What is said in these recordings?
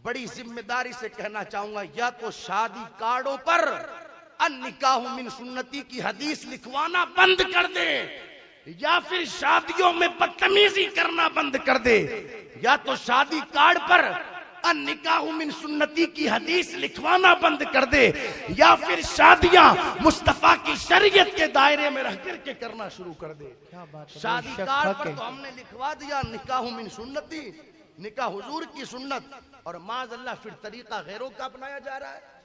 بڑی ذمہ داری سے کہنا چاہوں گا، یا تو شادی کارڈوں پر النکاح من سنتی کی حدیث لکھوانا بند کر دے، یا پھر شادیوں میں بدتمیزی کرنا بند کر دے، یا تو شادی کارڈ پر النکاح من سنتی کی حدیث لکھوانا بند کر دے، یا پھر شادیاں مصطفیٰ کی شریعت کے دائرے میں رہ کر کے کرنا شروع کر دے۔ شادی کارڈ پر تو ہم نے لکھوا دیا نکاح من سنتی، نکاح حضور کی سنت، اور معاذ اللہ پھر طریقہ غیروں کا اپنایا جا رہا ہے۔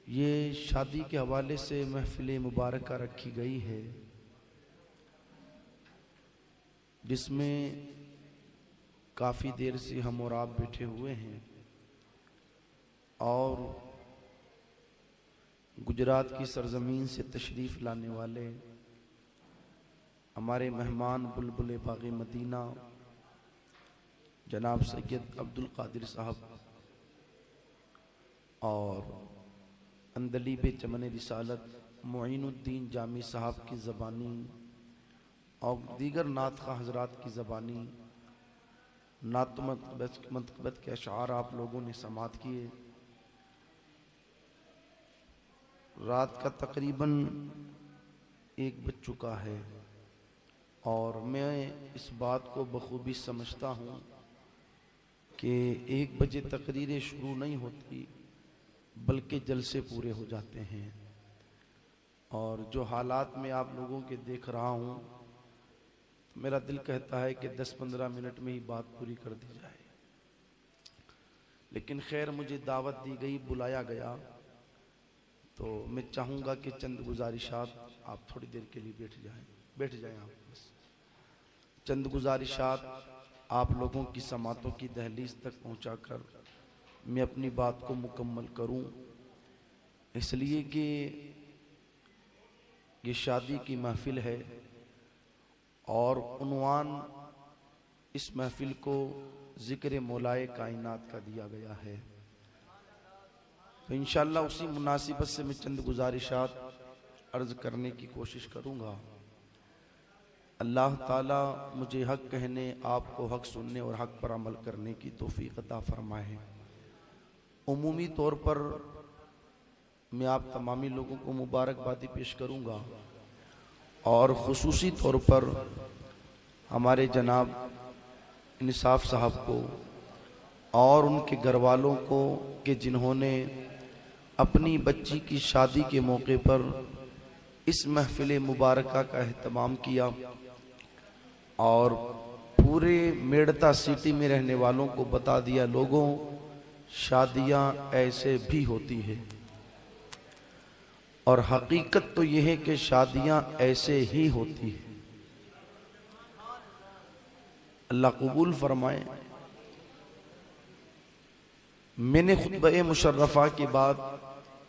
یہ شادی کے حوالے سے محفل مبارکہ رکھی گئی ہے، جس میں کافی دیر سے ہم اور آپ بیٹھے ہوئے ہیں، اور گجرات کی سرزمین سے تشریف لانے والے ہمارے مہمان بلبل باغ مدینہ جناب سید عبدالقادر صاحب اور اندلیب چمن رسالت معین الدین جامی صاحب کی زبانی اور دیگر نعت خواہ حضرات کی زبانی نعت منقبت کے اشعار آپ لوگوں نے سماعت کیے۔ رات کا تقریباً 1 بج چکا ہے، اور میں اس بات کو بخوبی سمجھتا ہوں کہ 1 بجے تقریریں شروع نہیں ہوتی بلکہ جلسے پورے ہو جاتے ہیں، اور جو حالات میں آپ لوگوں کے دیکھ رہا ہوں تو میرا دل کہتا ہے کہ 10-15 منٹ میں ہی بات پوری کر دی جائے، لیکن خیر مجھے دعوت دی گئی، بلایا گیا، تو میں چاہوں گا کہ چند گزارشات آپ تھوڑی دیر کے لیے بیٹھ جائیں آپ بس چند گزارشات آپ لوگوں کی سماعتوں کی دہلیز تک پہنچا کر میں اپنی بات کو مکمل کروں، اس لیے کہ یہ شادی کی محفل ہے، اور عنوان اس محفل کو ذکر مولائے کائنات کا دیا گیا ہے، تو انشاءاللہ اسی مناسبت سے میں چند گزارشات عرض کرنے کی کوشش کروں گا۔ اللہ تعالیٰ مجھے حق کہنے، آپ کو حق سننے اور حق پر عمل کرنے کی توفیق عطا فرمائے۔ عمومی طور پر میں آپ تمامی لوگوں کو مبارکبادی پیش کروں گا، اور خصوصی طور پر ہمارے جناب انصاف صاحب کو اور ان کے گھر والوں کو کہ جنہوں نے اپنی بچی کی شادی کے موقع پر اس محفل مبارکہ کا اہتمام کیا، اور پورے میڑتا سٹی میں رہنے والوں کو بتا دیا، لوگوں شادیاں ایسے بھی ہوتی ہیں، اور حقیقت تو یہ ہے کہ شادیاں ایسے ہی ہوتی ہیں۔ اللہ قبول فرمائے۔ میں نے خطبہ مشرفہ کے بعد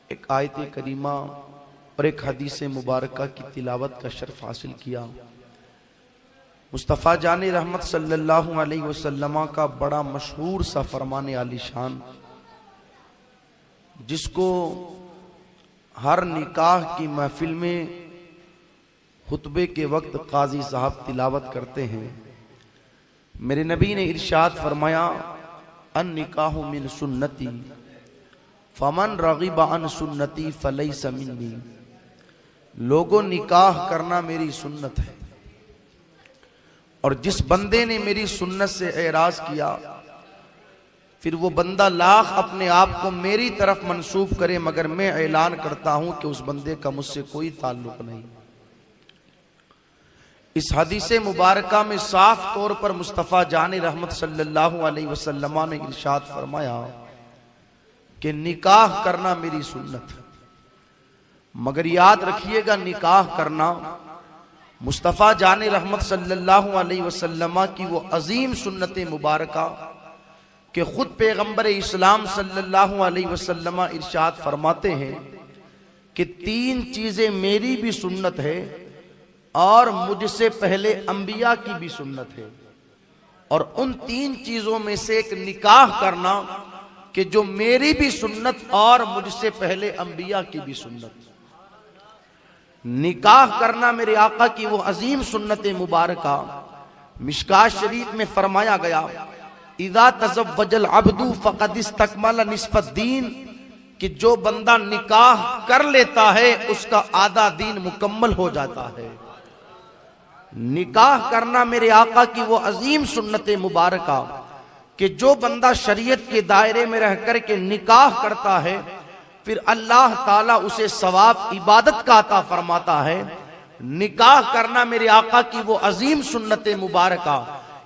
ایک آیت کریمہ اور ایک حدیث مبارکہ کی تلاوت کا شرف حاصل کیا۔ مصطفیٰ جان رحمت صلی اللہ علیہ وسلم کا بڑا مشہور سا فرمان عالی شان، جس کو ہر نکاح کی محفل میں خطبے کے وقت قاضی صاحب تلاوت کرتے ہیں۔ میرے نبی نے ارشاد فرمایا، النکاح من سنتی فمن رغب عن سنتی فلیس منی۔ لوگوں نکاح کرنا میری سنت ہے، اور جس بندے نے میری سنت سے اعراض کیا پھر وہ بندہ لاکھ اپنے آپ کو میری طرف منسوب کرے، مگر میں اعلان کرتا ہوں کہ اس بندے کا مجھ سے کوئی تعلق نہیں۔ اس حدیث مبارکہ میں صاف طور پر مصطفیٰ جان رحمت صلی اللہ علیہ وسلم نے ارشاد فرمایا کہ نکاح کرنا میری سنت ہے، مگر یاد رکھیے گا نکاح کرنا مصطفیٰ جان رحمت صلی اللہ علیہ وسلم کی وہ عظیم سنت مبارکہ کہ خود پیغمبر اسلام صلی اللہ علیہ وسلم ارشاد فرماتے ہیں کہ 3 چیزیں میری بھی سنت ہے اور مجھ سے پہلے انبیاء کی بھی سنت ہے، اور ان 3 چیزوں میں سے ایک نکاح کرنا کہ جو میری بھی سنت اور مجھ سے پہلے انبیاء کی بھی سنت۔ نکاح کرنا میرے آقا کی وہ عظیم سنت مبارکہ، مشکاہ شریف میں فرمایا گیا اذا تزوج العبد فقد استکمل نصف الدین، کہ جو بندہ نکاح کر لیتا ہے اس کا آدھا دین مکمل ہو جاتا ہے۔ نکاح کرنا میرے آقا کی وہ عظیم سنت مبارکہ کہ جو بندہ شریعت کے دائرے میں رہ کر کے نکاح کرتا ہے پھر اللہ تعالیٰ اسے ثواب عبادت کا عطا فرماتا ہے۔ نکاح کرنا میرے آقا کی وہ عظیم سنت مبارکہ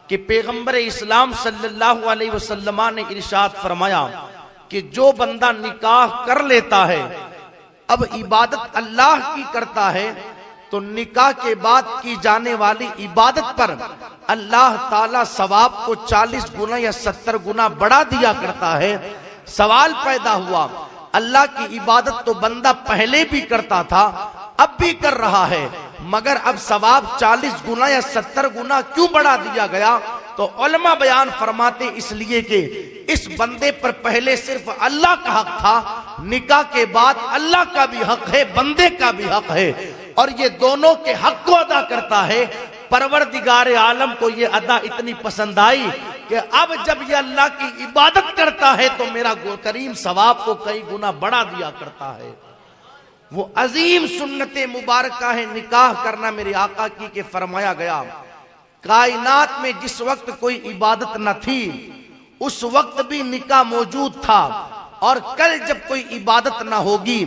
کہ پیغمبر اسلام صلی اللہ علیہ وسلم نے ارشاد فرمایا کہ جو بندہ نکاح کر لیتا ہے اب عبادت اللہ کی کرتا ہے تو نکاح کے بعد کی جانے والی عبادت پر اللہ تعالیٰ ثواب کو 40 گنا یا 70 گنا بڑھا دیا کرتا ہے۔ سوال پیدا ہوا، اللہ کی عبادت تو بندہ پہلے بھی کرتا تھا اب بھی کر رہا ہے، مگر اب ثواب 40 گنا یا 70 گنا کیوں بڑھا دیا گیا؟ تو علماء بیان فرماتے اس لیے کہ اس بندے پر پہلے صرف اللہ کا حق تھا، نکاح کے بعد اللہ کا بھی حق ہے، بندے کا بھی حق ہے، اور یہ دونوں کے حق کو ادا کرتا ہے۔ پروردگار عالم کو یہ ادا اتنی پسند آئی کہ اب جب یہ اللہ کی عبادت کرتا ہے تو میرا کریم ثواب کو کئی گنا بڑھا دیا کرتا ہے۔ وہ عظیم سنت مبارکہ ہے نکاح کرنا میرے آقا کی کہ فرمایا گیا کائنات میں جس وقت کوئی عبادت نہ تھی اس وقت بھی نکاح موجود تھا، اور کل جب کوئی عبادت نہ ہوگی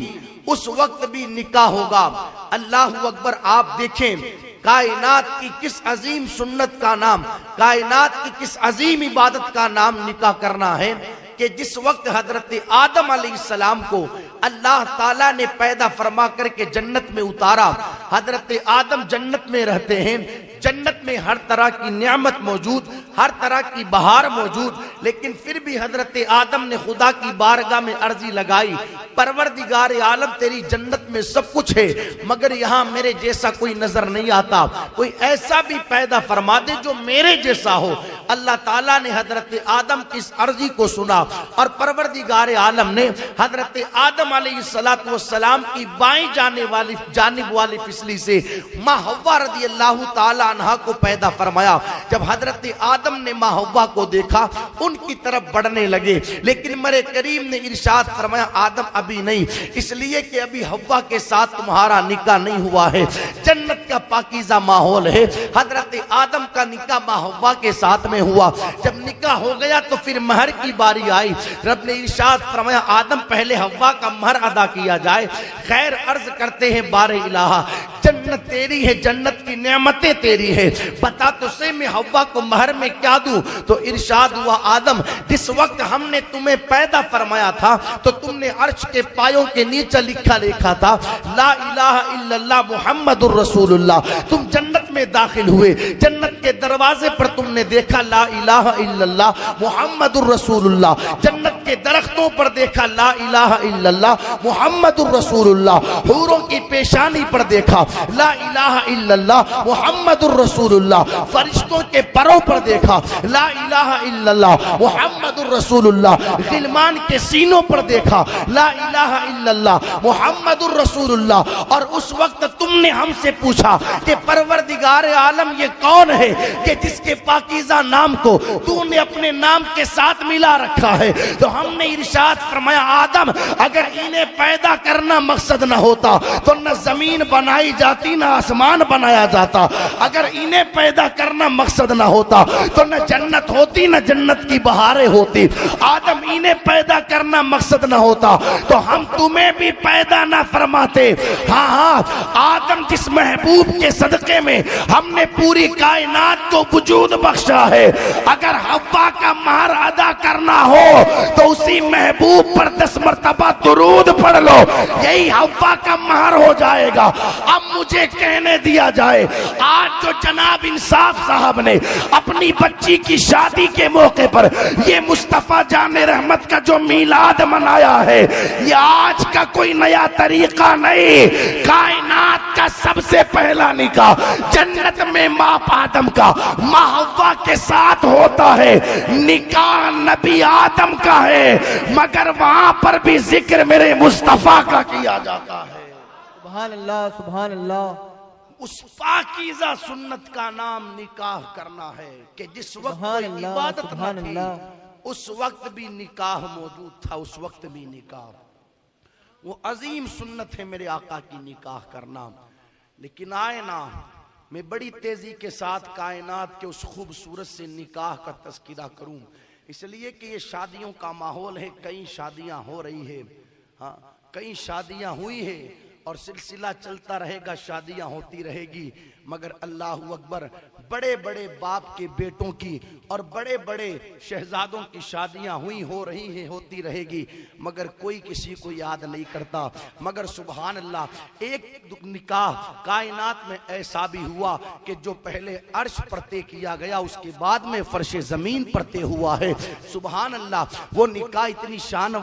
اس وقت بھی نکاح ہوگا۔ اللہ اکبر! آپ دیکھیں کائنات کی کس عظیم سنت کا نام، کائنات کی کس عظیم عبادت کا نام نکاح کرنا ہے کہ جس وقت حضرت آدم علیہ السلام کو اللہ تعالیٰ نے پیدا فرما کر کے جنت میں اتارا، حضرت آدم جنت میں رہتے ہیں، جنت میں ہر طرح کی نعمت موجود، ہر طرح کی بہار موجود، لیکن پھر بھی حضرت آدم نے خدا کی بارگاہ میں عرضی لگائی، پروردگار عالم تیری جنت میں سب کچھ ہے مگر یہاں میرے جیسا کوئی نظر نہیں آتا، کوئی ایسا بھی پیدا فرما دے جو میرے جیسا ہو۔ اللہ تعالیٰ نے حضرت آدم کی اس عرضی کو سنا اور پروردگار عالم نے حضرت آدم علیہ السلام کی بائیں جانب والی پسلی سے ماں حوا رضی اللہ تعالیٰ عنہ کو پیدا فرمایا۔ جب حضرت آدم نے ماں حوا کو دیکھا ان کی طرف بڑھنے لگے، لیکن میرے کریم نے ارشاد فرمایا آدم ابھی نہیں، اس لیے کہ ابھی حوا کے ساتھ تمہارا نکاح نہیں ہوا ہے، جنت کا پاکیزہ ماحول ہے۔ حضرت آدم کا نکاح ماں حوا کے ساتھ میں ہوا، جب نکاح ہو گیا تو پھر مہر کی باری آئی، رب نے ارشاد فرمایا آدم پہلے حوا کا مہر ادا کیا جائے۔ خیر عرض کرتے ہیں بار الہ جنت تیری ہے، جنت کی نعمتیں تیری ہے، بتا تو سے میں حوا کو مہر میں کیا دوں؟ تو ارشاد ہوا آدم جس وقت ہم نے تمہیں پیدا فرمایا تھا تو تم نے عرش کے پایوں کے نیچے لکھا تھا لا الہ الا اللہ محمد الرسول اللہ۔ تم جنت میں داخل ہوئے، جنت کے دروازے پر تم نے دیکھا لا الہ الا اللہ محمد الرسول اللہ، جنت کے درختوں پر دیکھا لا الہ الا اللہ محمد الرسول اللہ، حوروں کی پیشانی پر دیکھا لا الہ الا اللہ محمد الرسول اللہ، فرشتوں کے پروں پر دیکھا لا الہ الا اللہ محمد الرسول اللہ، غلمان کے سینوں پر دیکھا لا الہ الا اللہ محمد الرسول اللہ۔ اور اس وقت تم نے ہم سے پوچھا کہ پروردگار عالم یہ کون ہے کہ جس کے پاکیزہ نام کو تو نے اپنے نام کے ساتھ ملا رکھا ہے؟ تو ہم نے ارشاد فرمایا آدم اگر انہیں پیدا کرنا مقصد نہ ہوتا تو نہ زمین بنائی جاتی نہ آسمان بنایا جاتا، اگر انہیں پیدا کرنا مقصد نہ ہوتا تو نہ جنت ہوتی نہ جنت کی بہاریں ہوتی، آدم انہیں پیدا کرنا مقصد نہ ہوتا تو ہم تمہیں بھی پیدا نہ فرماتے۔ ہاں آدم جس محبوب کے صدقے میں ہم نے پوری کائنات کو وجود بخشا ہے، اگر حوا کا مہر ادا کرنا ہو تو اسی محبوب پر 10 مرتبہ درود پڑھ لو، یہی حوا کا مہر ہو جائے گا۔ اب مجھے کہنے دیا جائے آج جو جناب انصاف صاحب نے اپنی بچی کی شادی کے موقع پر یہ مصطفیٰ جان رحمت کا جو میلاد منایا ہے یہ آج کا کوئی نیا طریقہ نہیں، کائنات کا سب سے پہلا نکاح جنت میں ماں آدم کا ماں حوا کے ساتھ ہوتا ہے، نکاح نبی آدم کا ہے مگر وہاں پر بھی ذکر میرے مصطفیٰ کا کیا جاتا ہے۔ سبحان اللہ سبحان اللہ۔ اس پاکیزہ سنت کا نام نکاح کرنا ہے کہ جس وقت کوئی عبادت نہ تھی اس وقت بھی نکاح موجود تھا، اس وقت بھی نکاح، وہ عظیم سنت ہے میرے آقا کی نکاح کرنا۔ لیکن آئے نا میں بڑی تیزی کے ساتھ کائنات کے اس خوبصورت سے نکاح کا تذکرہ کروں، اس لیے کہ یہ شادیوں کا ماحول ہے، کئی شادیاں ہو رہی ہے، ہاں کئی شادیاں ہوئی ہیں اور سلسلہ چلتا رہے گا، شادیاں ہوتی رہے گی، مگر اللہ اکبر بڑے بڑے باپ کے بیٹوں کی اور بڑے بڑے شہزادوں کی شادیاں ہو رہی ہیں، ہوتی رہے گی، مگر کوئی کسی کو یاد نہیں کرتا۔ مگر سبحان اللہ ایک نکاح کائنات میں ایسا بھی ہوا کہ جو پہلے عرش پر طے کیا گیا اس کے بعد میں فرش زمین پر طے ہوا ہے۔ سبحان اللہ وہ نکاح اتنی شان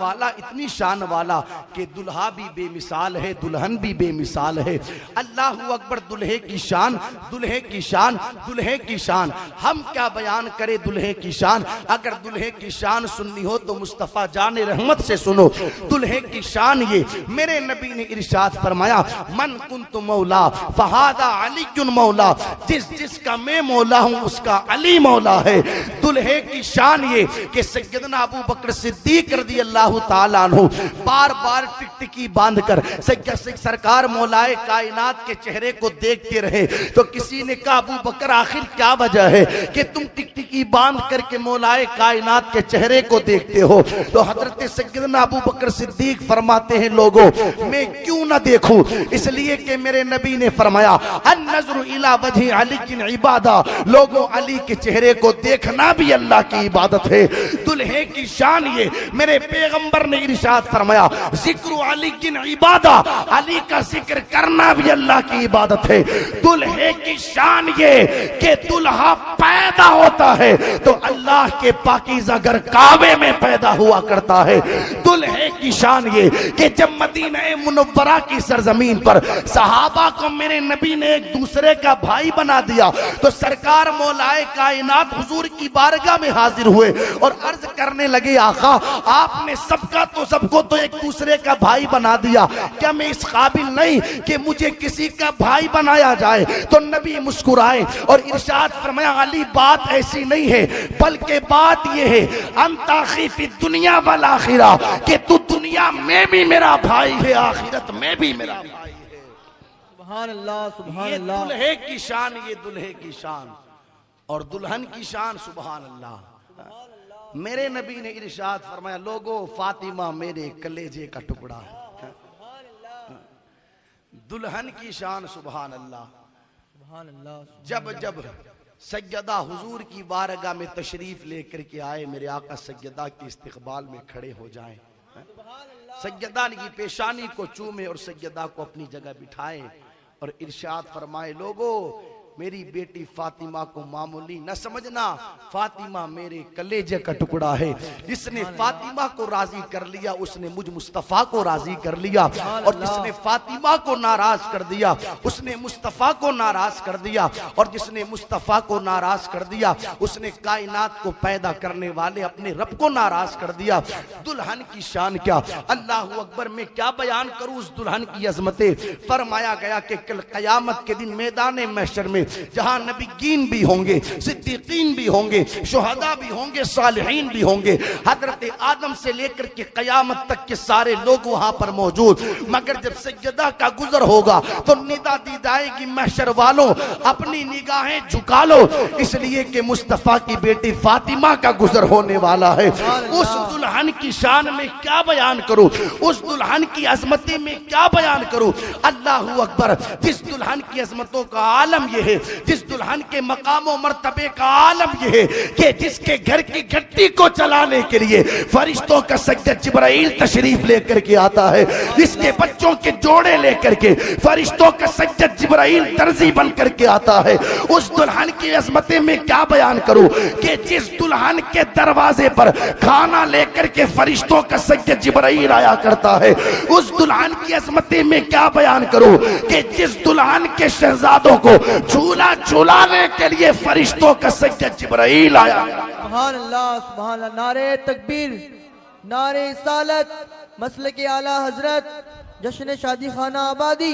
والا کہ دلہا بھی بے مثال ہے، دلہن بھی بے مثال ہے۔ اللہ اکبر، دلہے کی شان، دلہے کی شان، دلہے کی شان، ہم کیا بیان کرے دلہے کی شان؟ اگر دلہے کی شان سننی ہو تو مصطفیٰ جان رحمت سے سنو۔ دلہے کی شان یہ میرے نبی نے ارشاد فرمایا، من کنت مولا فہذا علی مولا، جس کا میں مولا ہوں اس کا علی مولا ہے۔ دلہے کی شان یہ کہ سیدنا ابو بکر صدیق رضی اللہ تعالیٰ عنہ بار بار ٹکٹکی باندھ کر سرکار مولائے کائنات کے چہرے کو دیکھتے رہے، تو کسی نے کہا ابو بکر آخر کیا وجہ ہے کہ تم ٹکٹکی باندھ کر کے مولائے کائنات کے چہرے کو دیکھتے ہو؟ تو حضرت سیدنا ابو بکر صدیق فرماتے ہیں لوگوں میں کیوں نہ دیکھوں، اس لیے کہ میرے نبی نے فرمایا النظر الی وجہ علی عبادہ، لوگوں علی کے چہرے کو دیکھنا بھی اللہ کی عبادت ہے۔ دلہے کی شان یہ میرے پیغمبر نے ارشاد فرمایا ذکر علی عبادہ، علی کا ذکر کرنا بھی اللہ کی عبادت ہے۔ دلہے کی شان یہ کہ دلہا پیدا ہوتا ہے تو اللہ کے پاکیزہ گھر کعبے میں پیدا ہوا کرتا ہے۔ دلہے کی شان یہ کہ جب مدینہ منورہ کی سرزمین پر صحابہ کو میرے نبی نے ایک دوسرے کا بھائی بنا دیا تو سرکار مولائے کائنات حضور کی بارگاہ میں حاضر ہوئے اور عرض کرنے لگے آقا آپ نے سب کو تو ایک دوسرے کا بھائی بنا دیا، کیا میں اس قابل نہیں کہ مجھے کسی کا بھائی بنایا جائے؟ تو نبی مسکرائے اور ارشاد فرمایا علی بات ایسی نہیں ہے، بلکہ بات یہ ہے انت اخی فی الدنیا والآخرہ، کہ تو دنیا میں بھی میرا بھائی ہے، آخرت میں بھی میرا بھائی ہے۔ سبحان اللہ، سبحان اللہ۔ یہ دلہے کی شان، یہ دلہے کی شان اور دلہن کی شان، سبحان اللہ۔ میرے نبی نے ارشاد فرمایا لوگوں فاطمہ میرے کلیجے کا ٹکڑا ہے۔ دلہن کی شان، سبحان اللہ۔ سبحان اللہ۔ جب سیدہ حضور کی بارگاہ میں تشریف لے کر کے آئے، میرے آقا سیدہ کے استقبال میں کھڑے ہو جائیں، سیدہ کی پیشانی کو چومے اور سیدہ کو اپنی جگہ بٹھائے اور ارشاد فرمائے لوگوں میری بیٹی فاطمہ کو معمولی نہ سمجھنا، فاطمہ میرے کلیجے کا ٹکڑا ہے۔ جس نے فاطمہ کو راضی کر لیا اس نے مجھ مصطفیٰ کو راضی کر لیا، اور جس نے فاطمہ کو ناراض کر دیا اس نے مصطفیٰ کو ناراض کر دیا، اور جس نے مصطفیٰ کو ناراض کر دیا اس نے کائنات کو پیدا کرنے والے اپنے رب کو ناراض کر دیا۔ دلہن کی شان کیا، اللہ اکبر، میں کیا بیان کروں اس دلہن کی عظمتیں۔ فرمایا گیا کہ کل قیامت کے دن میدان محشر میں جہاں نبیین بھی ہوں گے، صدیقین بھی ہوں گے، شہداء بھی ہوں گے، صالحین بھی ہوں گے، حضرت آدم سے لے کر کے قیامت تک کے سارے لوگ وہاں پر موجود، مگر جب سیدہ کا گزر ہوگا تو ندا دی جائے گی محشر والوں اپنی نگاہیں جھکا لو، اس لیے کہ مصطفیٰ کی بیٹی فاطمہ کا گزر ہونے والا ہے۔ اس دلہن کی شان میں کیا بیان کروں، اس دلہن کی عظمتیں میں کیا بیان کروں۔ اللہ اکبر، جس دلہن کی عظمتوں کا عالم یہ ہے، جس دلہن کے مقام و مرتبے کا عالم یہ ہے کہ جس کے گھر کی گھٹی کو چلانے کے لیے فرشتوں کا سیدنا جبرائیل تشریف لے کر کے آتا ہے، جس کے بچوں کے جوڑے لے کر کے فرشتوں کا سیدنا جبرائیل درزی بن کر کے آتا ہے۔ اس دلہن کی عظمتیں میں کیا بیان کروں کہ جس دلہن کے دروازے پر کھانا لے کر کے فرشتوں کا سیدنا جبرائیل آیا کرتا ہے۔ اس دلہن کی عظمتیں میں کیا بیان کروں کہ جس دلہن کے شہزادوں کو جھولا جھولانے کے لیے فرشتوں کا سیدنا جبرائیل آیا۔ سبحان اللہ، سبحان اللہ۔ نعرہ تکبیر، نعرہ رسالت، مسلک اعلیٰ حضرت، جشن شادی خانہ آبادی۔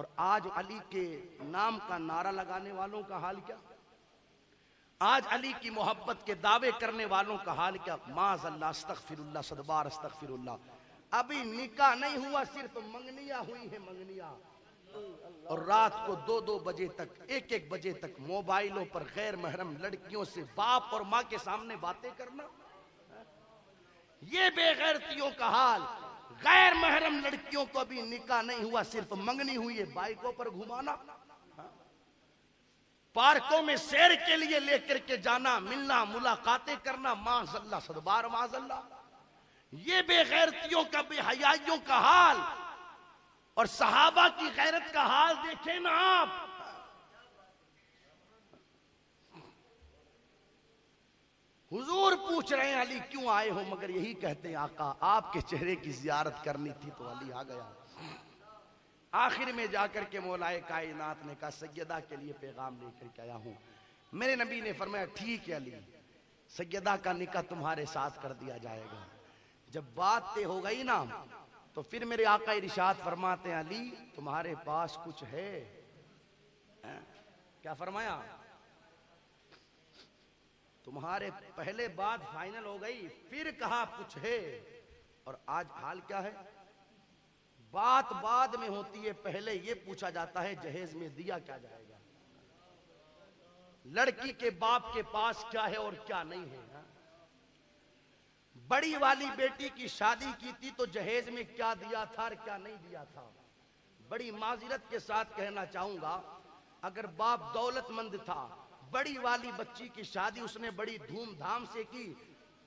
اور آج علی کے نام کا نعرہ لگانے والوں کا حال کیا؟ آج علی کی محبت کے دعوے کرنے والوں کا حال کیا؟ معاذ اللہ، استغفر اللہ، صدبار استغفر اللہ۔ ابھی نکاح نہیں ہوا، صرف منگنیاں ہوئی ہیں، منگنیاں، اور رات کو 2-2 بجے تک، 1-1 بجے تک موبائلوں پر غیر محرم لڑکیوں سے باپ اور ماں کے سامنے باتیں کرنا، یہ بے غیرتیوں کا حال۔ غیر محرم لڑکیوں کو ابھی نکاح نہیں ہوا، صرف منگنی ہوئی ہے، بائکوں پر گھمانا، پارکوں میں سیر کے لیے لے کر کے جانا، ملنا، ملاقاتیں کرنا، معاذ اللہ، صدبار معاذ اللہ۔ یہ بے غیرتیوں کا، بے حیائیوں کا حال، اور صحابہ کی غیرت کا حال دیکھیں نا آپ۔ حضور پوچھ رہے ہیں علی کیوں آئے ہو؟ مگر یہی کہتے ہیں آقا آپ کے چہرے کی زیارت کرنی تھی تو علی آ گیا۔ آخر میں جا کر کے مولا کائنات نے کہا سیدہ کے لیے پیغام لے کر کے آیا ہوں۔ میرے نبی نے فرمایا ٹھیک ہے علی، سیدہ کا نکاح تمہارے ساتھ کر دیا جائے گا۔ جب بات طے ہو گئی نا تو پھر میرے آقا ارشاد فرماتے ہیں علی تمہارے پاس کچھ ہے؟ کیا فرمایا؟ تمہارے پہلے بات فائنل ہو گئی، پھر کہا کچھ ہے، اور آج حال کیا ہے؟ بات بعد میں ہوتی ہے، پہلے یہ پوچھا جاتا ہے جہیز میں دیا کیا جائے گا، لڑکی کے باپ کے پاس کیا ہے اور کیا نہیں ہے۔ بڑی والی بیٹی کی شادی کی تھی تو جہیز میں کیا دیا تھا اور کیا نہیں دیا تھا۔ بڑی معذرت کے ساتھ کہنا چاہوں گا، اگر باپ دولت مند تھا، بڑی والی بچی کی شادی اس نے بڑی دھوم دھام سے کی،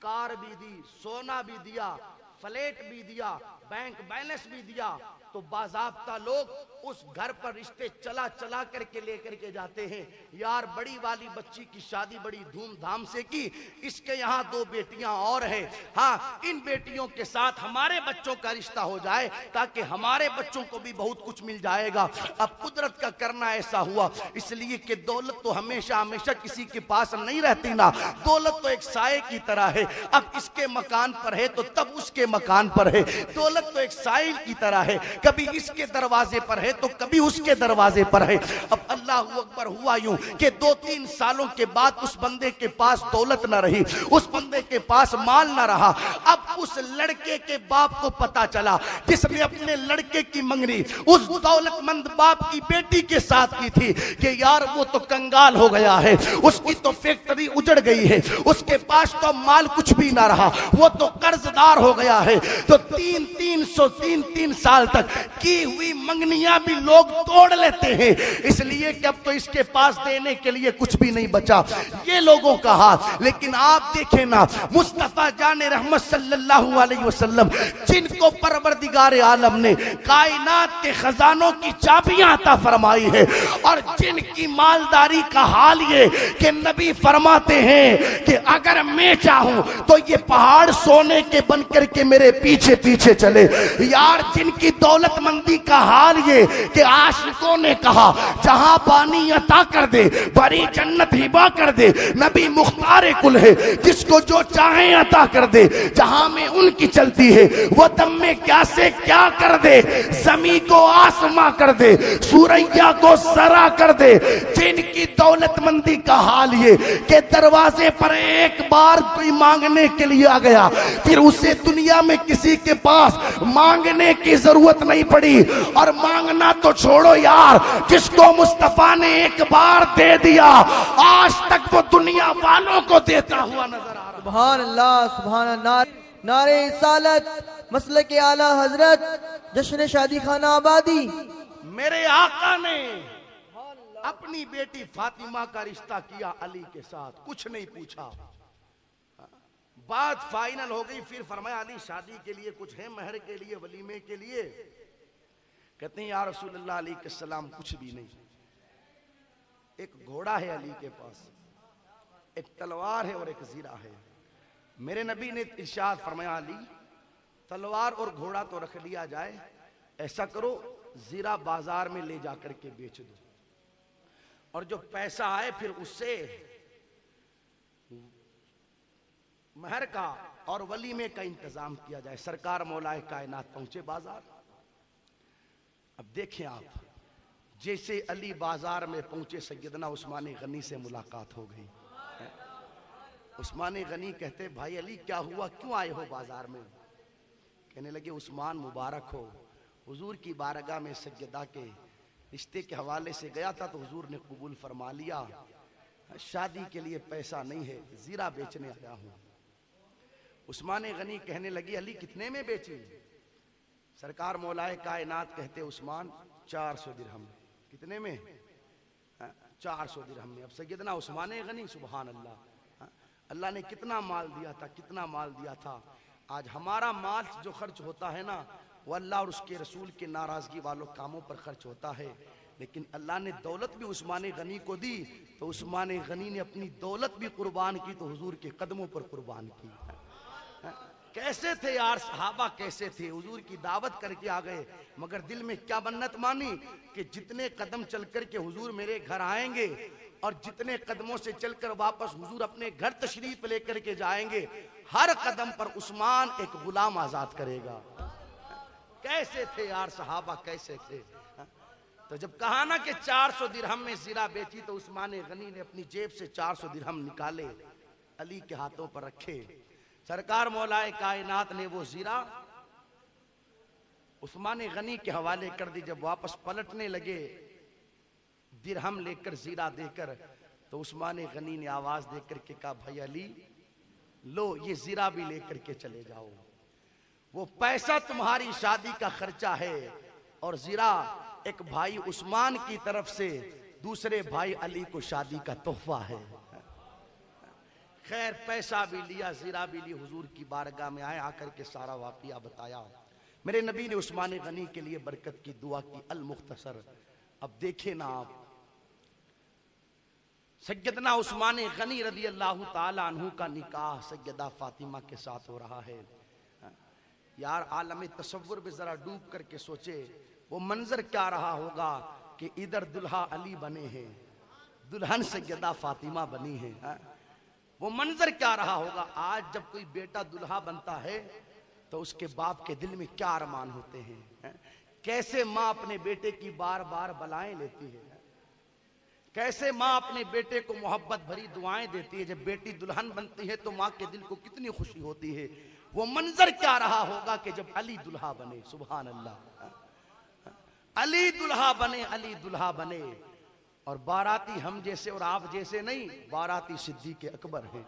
کار بھی دی، سونا بھی دیا، فلیٹ بھی دیا، بینک بیلنس بھی دیا، تو باضابطہ لوگ اس گھر پر رشتے چلا چلا کر کے لے کر کے جاتے ہیں، یار بڑی والی بچی کی شادی بڑی دھوم دھام سے کی، اس کے یہاں 2 بیٹیاں اور ہیں، ہاں ان بیٹیوں کے ساتھ ہمارے بچوں کا رشتہ ہو جائے تاکہ ہمارے بچوں کو بھی بہت کچھ مل جائے گا۔ اب قدرت کا کرنا ایسا ہوا، اس لیے کہ دولت تو ہمیشہ ہمیشہ کسی کے پاس نہیں رہتی نا، دولت تو ایک سائے کی طرح ہے، اب اس کے مکان پر ہے تو تب اس کے مکان پر ہے، دولت تو ایک سائل کی طرح ہے، کبھی اس کے دروازے پر ہے تو کبھی اس کے دروازے پر ہے۔ اب اللہ اکبر ہوا یوں کہ 2-3 سالوں کے بعد اس بندے کے پاس دولت نہ رہی، اس بندے کے پاس مال نہ رہا۔ اب اس لڑکے کے باپ کو پتا چلا جس نے اپنے لڑکے کی منگنی اس دولت مند باپ کی بیٹی کے ساتھ کی تھی کہ یار وہ تو کنگال ہو گیا ہے، اس کی تو فیکٹری اجڑ گئی ہے، اس کے پاس تو مال کچھ بھی نہ رہا، وہ تو قرض دار ہو گیا ہے۔ تو 3 سال تک کی ہوئی منگنیاں بھی لوگ توڑ لیتے ہیں، اس لیے کہ اب تو اس کے پاس دینے کے لیے کچھ بھی نہیں بچا، یہ لوگوں کا حال۔ لیکن آپ دیکھیں نا مصطفیٰ جان رحمت صلی اللہ علیہ وسلم جن کو پروردگار عالم نے کائنات کے خزانوں کی چابیاں عطا فرمائی ہے، اور جن کی مالداری کا حال یہ کہ نبی فرماتے ہیں کہ اگر میں چاہوں تو یہ پہاڑ سونے کے بن کر کے میرے پیچھے پیچھے چلے، یار جن کی دولت مندی کا حال یہ کہ عاشقوں نے کہا جہاں پانی عطا کر دے بڑی جنت ہبا کر دے، نبی مختار کل ہے جس کو جو چاہیں عطا کر دے، جہاں میں ان کی چلتی ہے وہ دم میں کیا سے کیا کر دے، زمین کو آسماں کر دے، سوریا کو سرا کر دے۔ جن کی دولت مندی کا حال یہ کہ دروازے پر ایک بار کوئی مانگنے کے لیے آ گیا، پھر اسے دنیا میں کسی کے پاس مانگنے کی ضرورت نہیں پڑی، اور مانگنا تو چھوڑو یار، جس کو مصطفیٰ نے ایک بار دے دیا آج تک وہ دنیا والوں کو دیتا ہوا نظر آ رہا۔ سبحان اللہ، سبحان اللہ، نعرہ رسالت، مسلک اعلیٰ حضرت، جشن شادی خانہ آبادی۔ میرے آقا نے اپنی بیٹی فاطمہ کا رشتہ کیا علی کے ساتھ، کچھ نہیں پوچھا، بات فائنل ہو گئی، پھر فرمایا علی شادی کے لیے کچھ ہے، مہر کے لیے، ولیمے کے لیے؟ کہتے ہیں یا رسول اللہ علیہ السلام کچھ بھی نہیں، ایک گھوڑا ہے علی کے پاس، ایک تلوار ہے اور ایک زیرہ ہے۔ میرے نبی نے ارشاد فرمایا علی تلوار اور گھوڑا تو رکھ لیا جائے، ایسا کرو زیرہ بازار میں لے جا کر کے بیچ دو، اور جو پیسہ آئے پھر اس سے مہر کا اور ولیمے کا انتظام کیا جائے۔ سرکار مولا کائنات پہنچے بازار۔ اب دیکھیں آپ جیسے علی بازار میں پہنچے سیدنا عثمان غنی سے ملاقات ہو گئی. عثمان غنی کہتے بھائی علی کیا ہوا, کیوں آئے ہو بازار میں؟ کہنے لگے عثمان مبارک ہو, حضور کی بارگاہ میں سیدہ کے رشتے کے حوالے سے گیا تھا تو حضور نے قبول فرما لیا, شادی کے لیے پیسہ نہیں ہے, زیرہ بیچنے آیا ہوں. عثمان غنی کہنے لگی علی کتنے میں بیچی؟ سرکار مولا کائنات کہتے عثمان 400 درہم. کتنے میں؟ 400 درہم میں. اب سیدنا عثمان غنی سبحان اللہ, اللہ نے کتنا مال دیا تھا, کتنا مال دیا تھا. آج ہمارا مال جو خرچ ہوتا ہے نا وہ اللہ اور اس کے رسول کے ناراضگی والوں کاموں پر خرچ ہوتا ہے, لیکن اللہ نے دولت بھی عثمان غنی کو دی تو عثمان غنی نے اپنی دولت بھی قربان کی تو حضور کے قدموں پر قربان کی. کیسے تھے یار صحابہ, کیسے تھے, حضور کی دعوت کر کے آ گئے مگر دل میں کیا منت مانی کہ جتنے قدم چل کر کے حضور میرے گھر آئیں گے اور جتنے قدموں سے چل کر واپس حضور اپنے گھر تشریف لے کر کے جائیں گے, ہر قدم پر عثمان ایک غلام آزاد کرے گا. کیسے تھے یار صحابہ, کیسے تھے. تو جب کہا نا کہ 400 درہم میں زیرہ بیچی تو عثمان غنی نے اپنی جیب سے 400 درہم نکالے, علی کے ہاتھوں پر رکھے. سرکار مولا کائنات نے وہ زیرہ عثمان غنی کے حوالے کر دی. جب واپس پلٹنے لگے درہم لے کر, زیرہ دے کر, تو عثمان غنی نے آواز دے کر کے کہا بھائی علی لو یہ زیرہ بھی لے کر کے چلے جاؤ, وہ پیسہ تمہاری شادی کا خرچہ ہے اور زیرہ ایک بھائی عثمان کی طرف سے دوسرے بھائی علی کو شادی کا تحفہ ہے. خیر پیسہ بھی لیا, زیرہ بھی لیا, حضور کی بارگاہ میں آئے, آ کر کے سارا واقعہ بتایا. میرے نبی نے عثمان غنی کے لیے برکت کی دعا کی. المختصر اب دیکھیں نا آپ, سیدنا عثمان غنی رضی اللہ تعالی عنہ کا نکاح سیدہ فاطمہ کے ساتھ ہو رہا ہے. یار عالم تصور میں ذرا ڈوب کر کے سوچے وہ منظر کیا رہا ہوگا کہ ادھر دلہا علی بنے ہیں, دلہن سیدہ فاطمہ بنی ہے. وہ منظر کیا رہا ہوگا. آج جب کوئی بیٹا دلہا بنتا ہے تو اس کے باپ کے دل میں کیا ارمان ہوتے ہیں, کیسے ماں اپنے بیٹے کی بار بار بلائیں لیتی ہے, کیسے ماں اپنے بیٹے کو محبت بھری دعائیں دیتی ہے. جب بیٹی دلہن بنتی ہے تو ماں کے دل کو کتنی خوشی ہوتی ہے. وہ منظر کیا رہا ہوگا کہ جب علی دلہا بنے. سبحان اللہ, علی دلہا بنے, علی دلہا بنے. اور باراتی ہم جیسے اور آپ جیسے نہیں, باراتی صدیق اکبر ہے,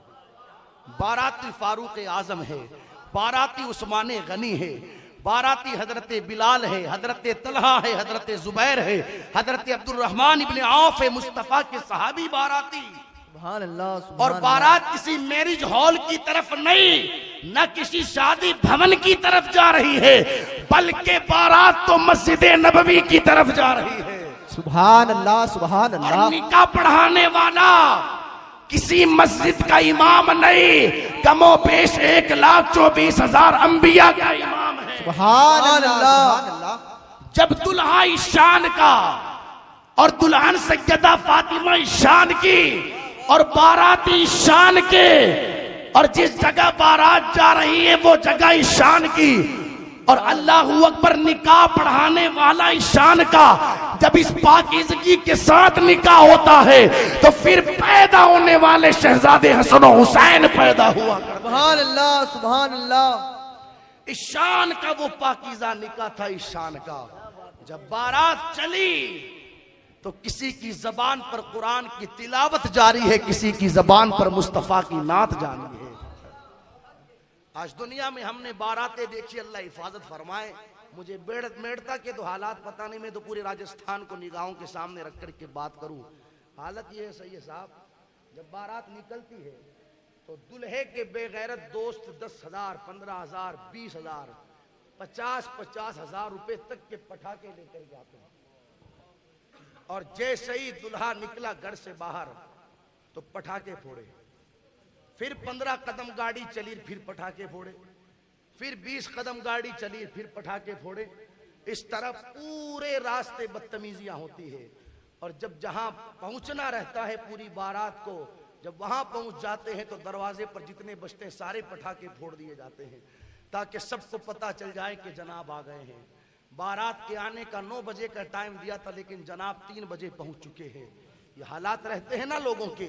باراتی فاروق اعظم ہے, باراتی عثمان غنی ہے, باراتی حضرت بلال ہے, حضرت طلحہ ہے, حضرت زبیر ہے, حضرت عبد الرحمن ابن عوف ہے, مصطفیٰ کے صحابی باراتی. سبحان اللہ. اور بارات کسی میرج ہال کی طرف نہیں, نہ کسی شادی بھون کی طرف جا رہی ہے, بلکہ بارات تو مسجد نبوی کی طرف جا رہی ہے. سبحان اللہ, سبحان اللہ. اور نکاح پڑھانے والا کسی مسجد کا امام نہیں, کم و بیش 1,24,000 انبیاء کا امام ہے. سبحان اللہ. جب دلہا شان کا اور دلہن سیدہ فاطمہ شان کی اور باراتی شان کے, اور جس جگہ بارات جا رہی ہے وہ جگہ شان کی, اور اللہ اکبر نکاح پڑھانے والا شان کا, جب اس پاکیزگی کے ساتھ نکاح ہوتا ہے تو پھر پیدا ہونے والے شہزادے حسن و حسین پیدا ہوا. سبحان اللہ, سبحان اللہ. اس شان کا وہ پاکیزہ نکاح تھا. اس شان کا جب بارات چلی تو کسی کی زبان پر قرآن کی تلاوت جاری ہے, کسی کی زبان پر مصطفیٰ کی نعت جاری ہے. آج دنیا میں ہم نے باراتیں دیکھی, اللہ حفاظت فرمائے. مجھے میڑتا کے تو حالات پتہ نہیں, میں تو پورے راجستھان کو نگاہوں کے سامنے رکھ کر کے بات کروں. حالت یہ ہے سید صاحب, جب بارات نکلتی ہے تو دلہے کے بے غیرت دوست 10,000, 15,000, 20,000, 50,000 روپے تک کے پٹاخے لے کر جاتے ہیں. اور جیسے ہی دلہا نکلا گھر سے باہر تو پٹاخے پھوڑے, پھر 15 قدم گاڑی چلی پھر پٹاخے پھوڑے, پھر 20 قدم گاڑی چلی پھر پٹاخے پھوڑے. اس طرف پورے راستے بدتمیزیاں ہوتی ہے. اور جب جہاں پہنچنا رہتا ہے پوری بارات کو, جب وہاں پہنچ جاتے ہیں تو دروازے پر جتنے بچتے ہیں سارے پٹاخے پھوڑ دیے جاتے ہیں تاکہ سب کو پتہ چل جائے کہ جناب آ گئے ہیں. بارات کے آنے کا 9 بجے کا ٹائم دیا تھا لیکن جناب 3 بجے پہنچ چکے ہیں. یہ حالات رہتے ہیں نا لوگوں کے.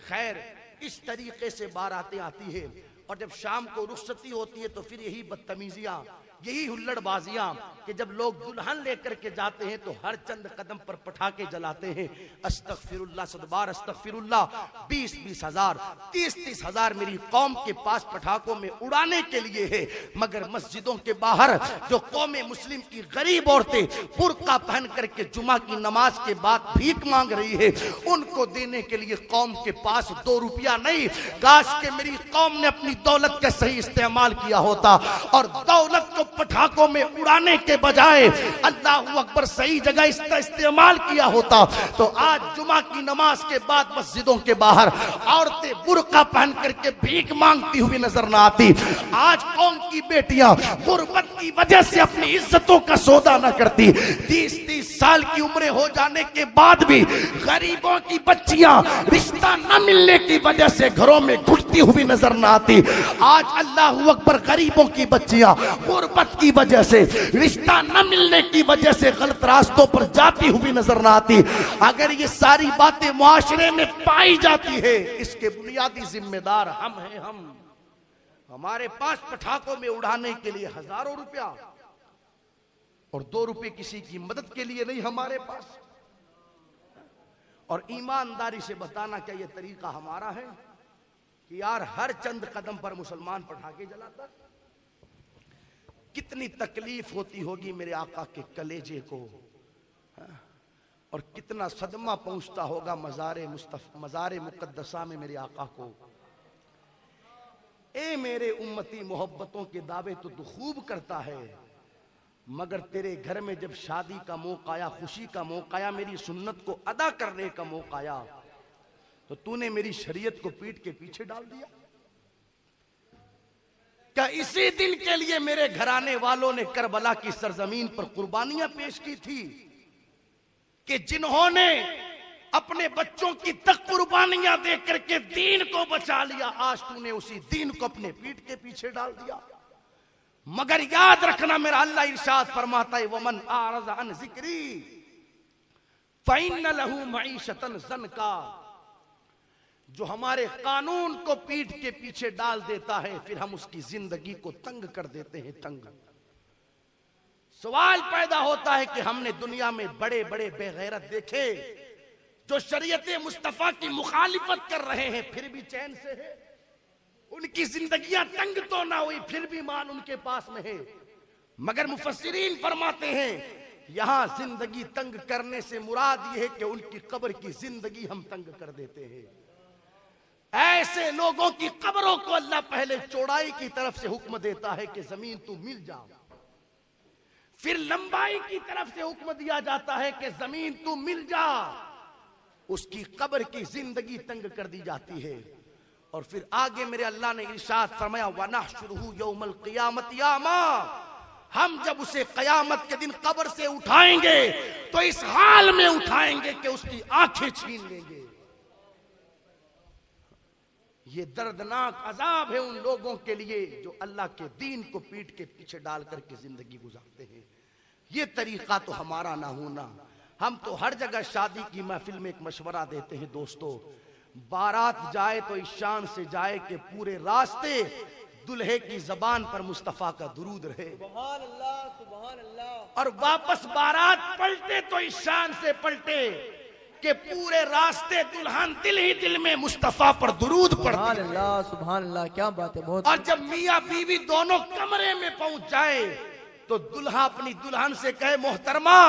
خیر اس طریقے سے باراتیں آتی ہے اور جب شام کو رخصتی ہوتی ہے تو پھر یہی بدتمیزیاں, یہی ہلڑ بازیاں کہ جب لوگ دلہن لے کر کے جاتے ہیں تو ہر چند قدم پر پٹاخے جلاتے ہیں. استغفر اللہ, 100 بار استغفر اللہ. 20-20 ہزار 30-30 ہزار میری قوم کے پاس پٹاخوں میں اڑانے کے لیے ہے, مگر مسجدوں کے باہر جو قوم مسلم کی غریب عورتیں برقع پہن کر کے جمعہ کی نماز کے بعد بھیک مانگ رہی ہے, ان کو دینے کے لیے قوم کے پاس 2 روپیہ نہیں. کاش کہ میری قوم نے اپنی دولت کا صحیح استعمال کیا ہوتا اور دولت کو پٹاخوں میں اڑانے کے بجائے اللہ اکبر صحیح جگہ اس کا استعمال کیا ہوتا تو آج جمعہ کی نماز کے بعد مسجدوں کے باہر عورتیں برقع پہن کر کے بھیک مانگتی ہوئی نظر نہ آتی. آج قوم کی بیٹیاں غربت کی وجہ سے اپنی عزتوں کا سودا نہ کرتی. 30-30 سال کی عمریں ہو جانے کے بعد بھی غریبوں کی بچیاں رشتہ نہ ملنے کی وجہ سے گھروں میں گھٹتی ہوئی نظر نہ آتی. آج اللہ اکبر غریبوں کی بچیاں غربت کی وجہ سے رشتہ نہ ملنے کی وجہ سے غلط راستوں پر جاتی ہوئی نظر نہ آتی. اگر یہ ساری باتیں معاشرے میں پائی جاتی ہے اس کے بنیادی ذمہ دار ہم ہیں. ہمارے پاس پٹاخوں میں اڑانے کے لیے ہزاروں روپیہ اور 2 روپے کسی کی مدد کے لیے نہیں ہمارے پاس. اور ایمانداری سے بتانا کیا یہ طریقہ ہمارا ہے کہ یار ہر چند قدم پر مسلمان پٹاخے جلاتا؟ کتنی تکلیف ہوتی ہوگی میرے آقا کے کلیجے کو اور کتنا صدمہ پہنچتا ہوگا مزار مقدسہ میں میرے آقا کو. اے میرے امتی محبتوں کے دعوے تو خوب کرتا ہے, مگر تیرے گھر میں جب شادی کا موقع آیا, خوشی کا موقع آیا, میری سنت کو ادا کرنے کا موقع آیا تو تو نے میری شریعت کو پیٹ کے پیچھے ڈال دیا. کیا اسی دن کے لیے میرے گھرانے والوں نے کربلا کی سرزمین پر قربانیاں پیش کی تھی کہ جنہوں نے اپنے بچوں کی تک قربانیاں دے کر کے دین کو بچا لیا, آج تو نے اسی دین کو اپنے پیٹ کے پیچھے ڈال دیا. مگر یاد رکھنا میرا اللہ ارشاد فرماتا ہے وَمَنْ أَعْرَضَ عَنْ ذِكْرِي فَإِنَّ لَهُ مَعِيشَةً ضَنْكًا. جو ہمارے قانون کو پیٹ کے پیچھے ڈال دیتا ہے پھر ہم اس کی زندگی کو تنگ کر دیتے ہیں. تنگ سوال پیدا ہوتا ہے کہ ہم نے دنیا میں بڑے بڑے بے غیرت دیکھے جو شریعت مصطفیٰ کی مخالفت کر رہے ہیں پھر بھی چین سے ہے, ان کی زندگیاں تنگ تو نہ ہوئی پھر بھی مال ان کے پاس میں ہے. مگر مفسرین فرماتے ہیں یہاں زندگی تنگ کرنے سے مراد یہ ہے کہ ان کی قبر کی زندگی ہم تنگ کر دیتے ہیں. ایسے لوگوں کی قبروں کو اللہ پہلے چوڑائی کی طرف سے حکم دیتا ہے کہ زمین تو مل جا, پھر لمبائی کی طرف سے حکم دیا جاتا ہے کہ زمین تو مل جا. اس کی قبر کی زندگی تنگ کر دی جاتی ہے. اور پھر آگے میرے اللہ نے ارشاد فرمایا وَنَحْشُرُهُ يَوْمَ الْقِيَامَةِ يَعْمَا. ہم جب اسے قیامت کے دن قبر سے اٹھائیں گے تو اس حال میں اٹھائیں گے کہ اس کی آنکھیں چھین لیں گے. یہ دردناک عذاب ہے ان لوگوں کے لیے جو اللہ کے دین کو پیٹ کے پیچھے ڈال کر کے زندگی گزارتے ہیں. یہ طریقہ تو ہمارا نہ ہونا. ہم تو ہر جگہ شادی کی محفل میں ایک مشورہ دیتے ہیں دوستو, بارات جائے تو اس شان سے جائے کہ پورے راستے دلہے کی زبان پر مصطفیٰ کا درود رہے, سبحان اللہ سبحان اللہ, اور واپس بارات پلٹے تو اس شان سے پلٹے کہ پورے راستے دلہن دل ہی دل میں مصطفیٰ پر درود پڑھتی ہے. سبحان اللہ, کیا بات ہے. بہت. اور جب میاں بیوی دونوں کمرے میں پہنچ جائے تو دلہا اپنی دلہن سے کہے محترمہ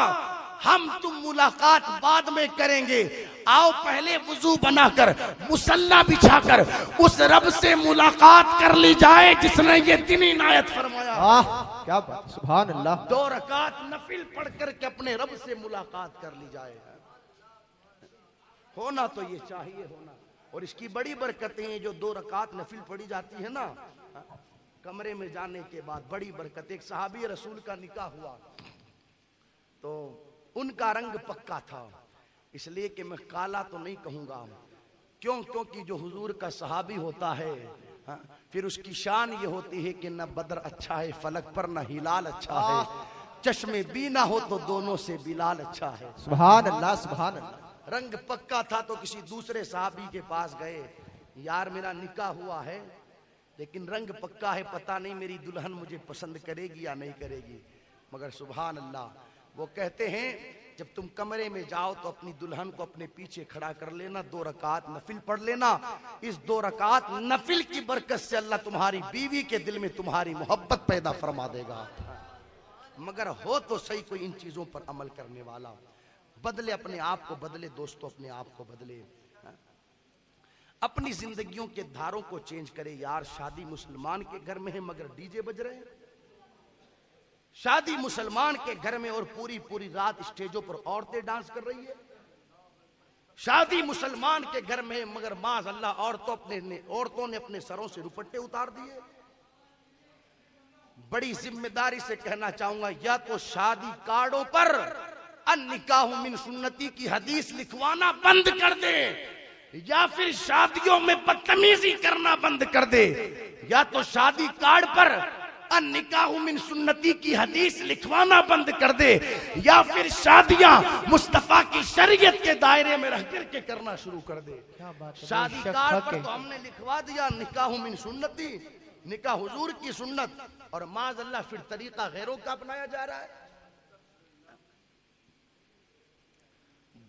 ہم تم ملاقات بعد میں کریں گے, آؤ پہلے وضو بنا کر مصلی بچھا کر اس رب سے ملاقات کر لی جائے جس نے یہ دن عنایت فرمایا. کیا بات, سبحان اللہ. 2 رکعت نفل پڑھ کر کے اپنے رب سے ملاقات کر لی جائے. ہونا تو یہ چاہیے ہونا. اور اس کی بڑی برکتیں ہیں جو 2 رکعت نفل پڑھی جاتی ہے نا کمرے میں جانے کے بعد, بڑی برکت. ایک صحابی رسول کا نکاح ہوا تو ان کا رنگ پکا تھا, اس لیے کہ میں کالا تو نہیں کہوں گا, کیونکہ جو حضور کا صحابی ہوتا ہے پھر اس کی شان یہ ہوتی ہے کہ نہ بدر اچھا ہے فلک پر نہ ہلال اچھا ہے, چشمے بی نہ ہو تو دونوں سے بلال اچھا ہے. سبحان اللہ سبحان اللہ. رنگ پکا تھا تو کسی دوسرے صحابی کے پاس گئے, یار میرا نکاح ہوا ہے لیکن رنگ پکا ہے, پتہ نہیں میری دلہن مجھے پسند کرے گی یا نہیں کرے گی. مگر سبحان اللہ, وہ کہتے ہیں جب تم کمرے میں جاؤ تو اپنی دلہن کو اپنے پیچھے کھڑا کر لینا, 2 رکعت نفل پڑھ لینا. اس 2 رکعت نفل کی برکت سے اللہ تمہاری بیوی کے دل میں تمہاری محبت پیدا فرما دے گا. مگر ہو تو صحیح کوئی ان چیزوں پر عمل کرنے والا. بدلے اپنے آپ کو بدلے دوستو, اپنے آپ کو بدلے, اپنی زندگیوں کے دھاروں کو چینج کرے. یار شادی مسلمان کے گھر میں ہے مگر ڈی جے بج رہے ہیں. شادی مسلمان کے گھر میں اور پوری رات اسٹیجوں پر عورتیں ڈانس کر رہی ہے. شادی مسلمان کے گھر میں ہے مگر معاذ اللہ عورتوں نے اپنے سروں سے دوپٹے اتار دیے. بڑی ذمہ داری سے کہنا چاہوں گا, یا تو شادی کارڈوں پر النکاح من سنتی کی حدیث لکھوانا بند کر دے, یا پھر شادیوں میں بدتمیزی کرنا بند کر دے. یا تو شادی کارڈ پر النکاح من سنتی کی حدیث لکھوانا بند کر دے, یا پھر شادیاں مصطفیٰ کی شریعت کے دائرے میں رہ کر کے کرنا شروع کر دے. شادی کارڈ پر تو ہم نے لکھوا دیا نکاح من سنتی, نکاح حضور کی سنت, اور معاذ اللہ پھر طریقہ غیروں کا اپنایا جا رہا ہے.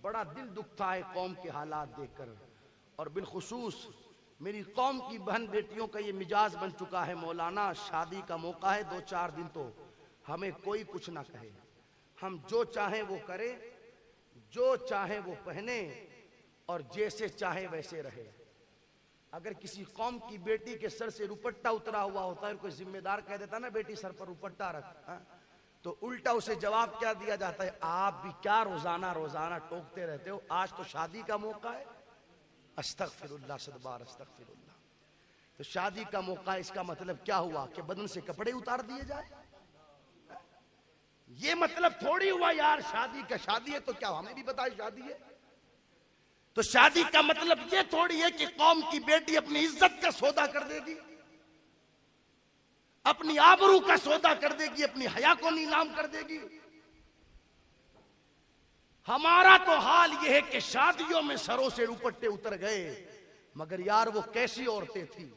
بڑا دل دکھتا ہے قوم کے حالات دیکھ کر, اور بالخصوص میری قوم کی بہن بیٹیوں کا یہ مزاج بن چکا ہے, مولانا شادی کا موقع ہے 2-4 دن تو ہمیں کوئی کچھ نہ کہے, ہم جو چاہیں وہ کریں, جو چاہیں وہ پہنیں, اور جیسے چاہیں ویسے رہے. اگر کسی قوم کی بیٹی کے سر سے دوپٹہ اترا ہوا ہوتا ہے, کوئی ذمہ دار کہہ دیتا نا بیٹی سر پر دوپٹہ رکھ, تو الٹا اسے جواب کیا دیا جاتا ہے, آپ بھی کیا روزانہ ٹوکتے رہتے ہو, آج تو شادی کا موقع ہے. استغفر اللہ, 100 بار استغفر اللہ. تو شادی کا موقع, اس کا مطلب کیا ہوا کہ بدن سے کپڑے اتار دیے جائے؟ یہ مطلب تھوڑی ہوا یار شادی کا, شادی ہے تو کیا ہمیں بھی بتائے شادی ہے. تو شادی کا مطلب یہ تھوڑی ہے کہ قوم کی بیٹی اپنی عزت کا سودا کر دے گی, اپنی آبرو کا سودا کر دے گی, اپنی حیا کو نیلام کر دے گی. ہمارا تو حال یہ ہے کہ شادیوں میں سروں سے دوپٹے اتر گئے, مگر یار وہ کیسی عورتیں تھی,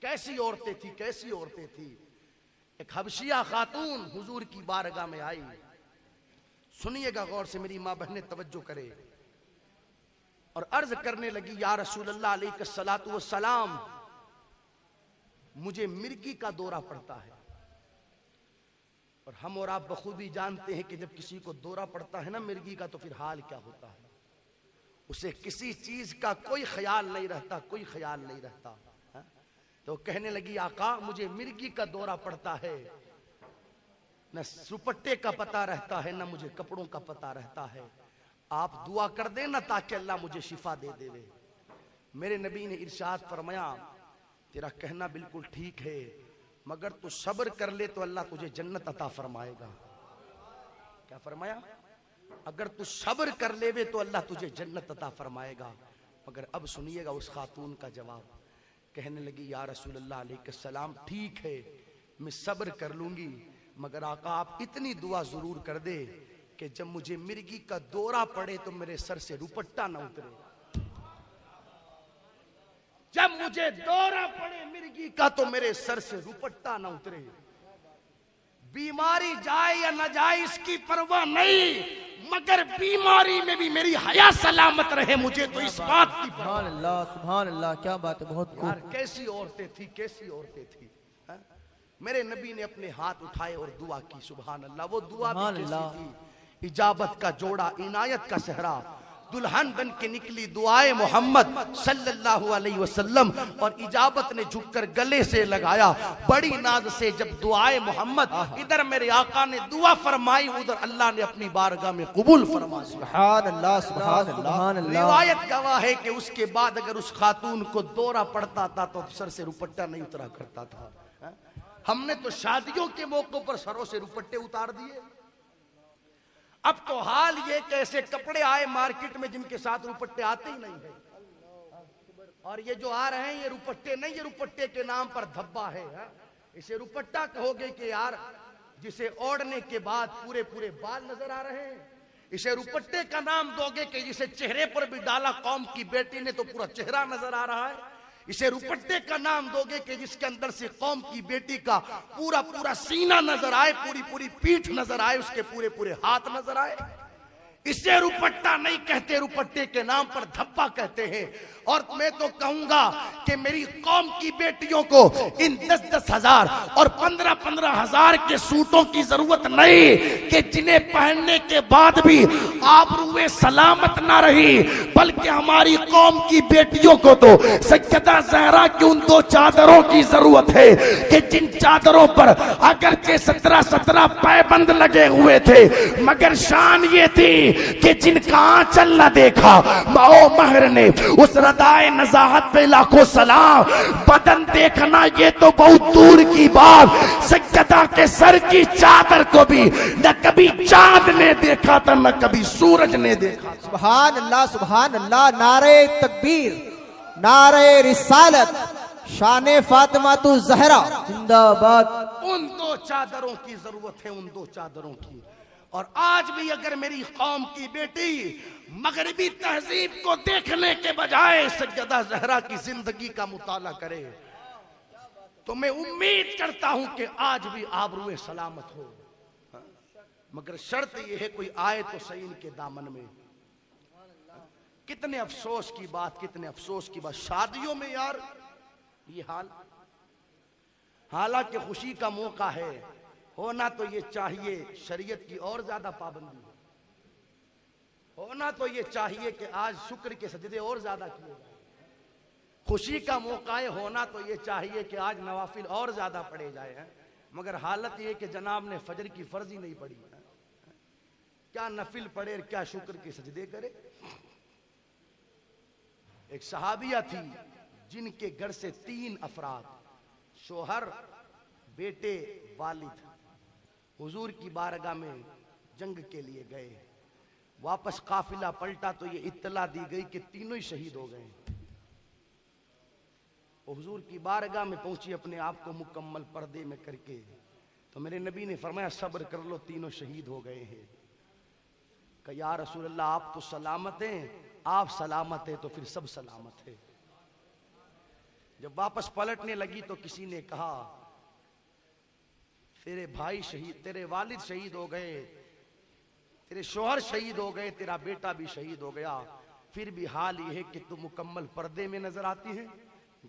کیسی عورتیں تھی, کیسی عورتیں تھی. ایک حبشیہ خاتون حضور کی بارگاہ میں آئی, سنیے گا غور سے میری ماں بہنیں توجہ کرے, اور عرض کرنے لگی یا رسول اللہ علیہ الصلوۃ والسلام, مجھے مرگی کا دورہ پڑتا ہے. اور ہم اور آپ بخوبی جانتے ہیں کہ جب کسی کو دورہ پڑتا ہے نا مرگی کا, تو پھر حال کیا ہوتا ہے, اسے کسی چیز کا کوئی خیال نہیں رہتا, کوئی خیال نہیں رہتا. تو کہنے لگی آقا مجھے مرگی کا دورہ پڑتا ہے, نہ دوپٹے کا پتہ رہتا ہے, نہ مجھے کپڑوں کا پتہ رہتا ہے, آپ دعا کر دیں نا تاکہ اللہ مجھے شفا دے دے. میرے نبی نے ارشاد فرمایا, تیرا کہنا بالکل ٹھیک ہے, مگر تو صبر کر لے تو اللہ تجھے جنت عطا فرمائے گا. کیا فرمایا؟ اگر تو صبر کر لے تو اللہ تجھے جنت عطا فرمائے گا. مگر اب سنیے گا اس خاتون کا جواب. کہنے لگی یا رسول اللہ علیہ السلام, ٹھیک ہے میں صبر کر لوں گی, مگر آقا آپ اتنی دعا ضرور کر دے کہ جب مجھے مرگی کا دورہ پڑے تو میرے سر سے دوپٹہ نہ اترے. جب مجھے دورہ پڑے مرگی کا تو میرے سر سے دوپٹہ نہ اترے. بیماری جائے یا نہ جائے اس کی پرواہ نہیں, مگر بیماری میں بھی میری حیا سلامت رہے, مجھے تو اس بات کی سبحان اللہ سبحان اللہ, کیا بات ہے, بہت یار کیسی عورتیں تھی, کیسی عورتیں تھی. میرے نبی نے اپنے ہاتھ اٹھائے اور دعا کی. سبحان اللہ. وہ دعا بھی کیسی تھی, اجابت کا جوڑا, عنایت کا صحرا, دلہن بن کے نکلی دعائے محمد صلی اللہ علیہ وسلم, اور اجابت نے جھک کر گلے سے لگایا بڑی ناز سے. جب دعائے محمد ادھر میرے آقا نے دعا فرمائی, ادھر اللہ نے اپنی بارگاہ میں قبول فرمایا. سبحان اللہ سبحان اللہ. روایت گواہ ہے کہ اس کے بعد اگر اس خاتون کو دورہ پڑتا تھا تو سر سے دوپٹہ نہیں اترا کرتا تھا. ہم نے تو شادیوں کے موقع پر سروں سے دوپٹے اتار دیے. اب تو حال یہ کہ ایسے کپڑے آئے مارکیٹ میں جن کے ساتھ دوپٹے آتے ہی نہیں ہیں, اور یہ جو آ رہے ہیں یہ دوپٹے نہیں, یہ دوپٹے کے نام پر دھبا ہے. اسے دوپٹہ کہو گے کہ یار جسے اوڑھنے کے بعد پورے پورے بال نظر آ رہے ہیں. اسے روپٹے کا نام دو گے کہ جسے چہرے پر بھی ڈالا قوم کی بیٹی نے تو پورا چہرہ نظر آ رہا ہے. اسے روپٹے کا نام دو گے کہ جس کے اندر سے قوم کی بیٹی کا پورا پورا سینہ نظر آئے, پوری پوری پیٹھ نظر آئے, اس کے پورے پورے ہاتھ نظر آئے. اسے روپٹا نہیں کہتے, روپٹے کے نام پر دھپا کہتے ہیں. اور میں تو کہوں گا کہ میری قوم کی بیٹیوں کو ان 10-10 ہزار اور 15-15 ہزار کے سوٹوں کی ضرورت نہیں کہ جنہیں پہننے کے بعد بھی آبروئے سلامت نہ رہی, بلکہ ہماری قوم کی بیٹیوں کو تو سیدہ زہرا کی ان 2 چادروں کی ضرورت ہے کہ جن چادروں پر اگرچہ 17 پائبند لگے ہوئے تھے, مگر شان یہ تھی کہ جن کا آنچل نہ دیکھا او مہر نے اس ردائے نزاہت پہ لاکھوں سلام. بدن دیکھنا یہ تو بہت دور کی بات, سیدہ کے سر کی چادر کو بھی نہ کبھی چاند نے دیکھا تھا نہ کبھی سورج نے دیکھا. سبحان اللہ سبحان اللہ. نعرہ تکبیر, نعرہ رسالت, شان فاطمہ تو زہرا زندہ باد. ان 2 چادروں کی ضرورت ہے, ان 2 چادروں کی. اور آج بھی اگر میری قوم کی بیٹی مغربی تہذیب کو دیکھنے کے بجائے سیدہ زہرا کی زندگی کا مطالعہ کرے تو میں امید کرتا ہوں کہ آج بھی آبروئے سلامت ہو. مگر شرط یہ ہے کوئی آئے تو صحیح ان کے دامن میں. کتنے افسوس کی بات, کتنے افسوس کی بات. شادیوں میں یار یہ حال, حالانکہ خوشی کا موقع ہے, ہونا تو یہ چاہیے شریعت کی اور زیادہ پابندی ہے, ہونا تو یہ چاہیے کہ آج شکر کے سجدے اور زیادہ کیے جائیں. خوشی کا موقع ہے, ہونا تو یہ چاہیے کہ آج نوافل اور زیادہ پڑھے جائے ہیں. مگر حالت یہ کہ جناب نے فجر کی فرض ہی نہیں پڑھی, کیا نفل پڑھے کیا شکر کے سجدے کرے. ایک صحابیہ تھی جن کے گھر سے 3 افراد, شوہر, بیٹے, والد, حضور کی بارگاہ میں جنگ کے لیے گئے. واپس قافلہ پلٹا تو یہ اطلاع دی گئی کہ تینوں ہی شہید ہو گئے. حضور کی بارگاہ میں پہنچی اپنے آپ کو مکمل پردے میں کر کے, تو میرے نبی نے فرمایا صبر کر لو, تینوں شہید ہو گئے ہیں. کہ یا رسول اللہ آپ تو سلامت ہیں, آپ سلامت ہیں تو پھر سب سلامت ہے. جب واپس پلٹنے لگی تو کسی نے کہا تیرے بھائی شہید, تیرے والد شہید ہو گئے, تیرے شوہر شہید ہو گئے, تیرا بیٹا بھی شہید ہو گیا, پھر بھی حال یہ ہے کہ تم مکمل پردے میں نظر آتی ہیں.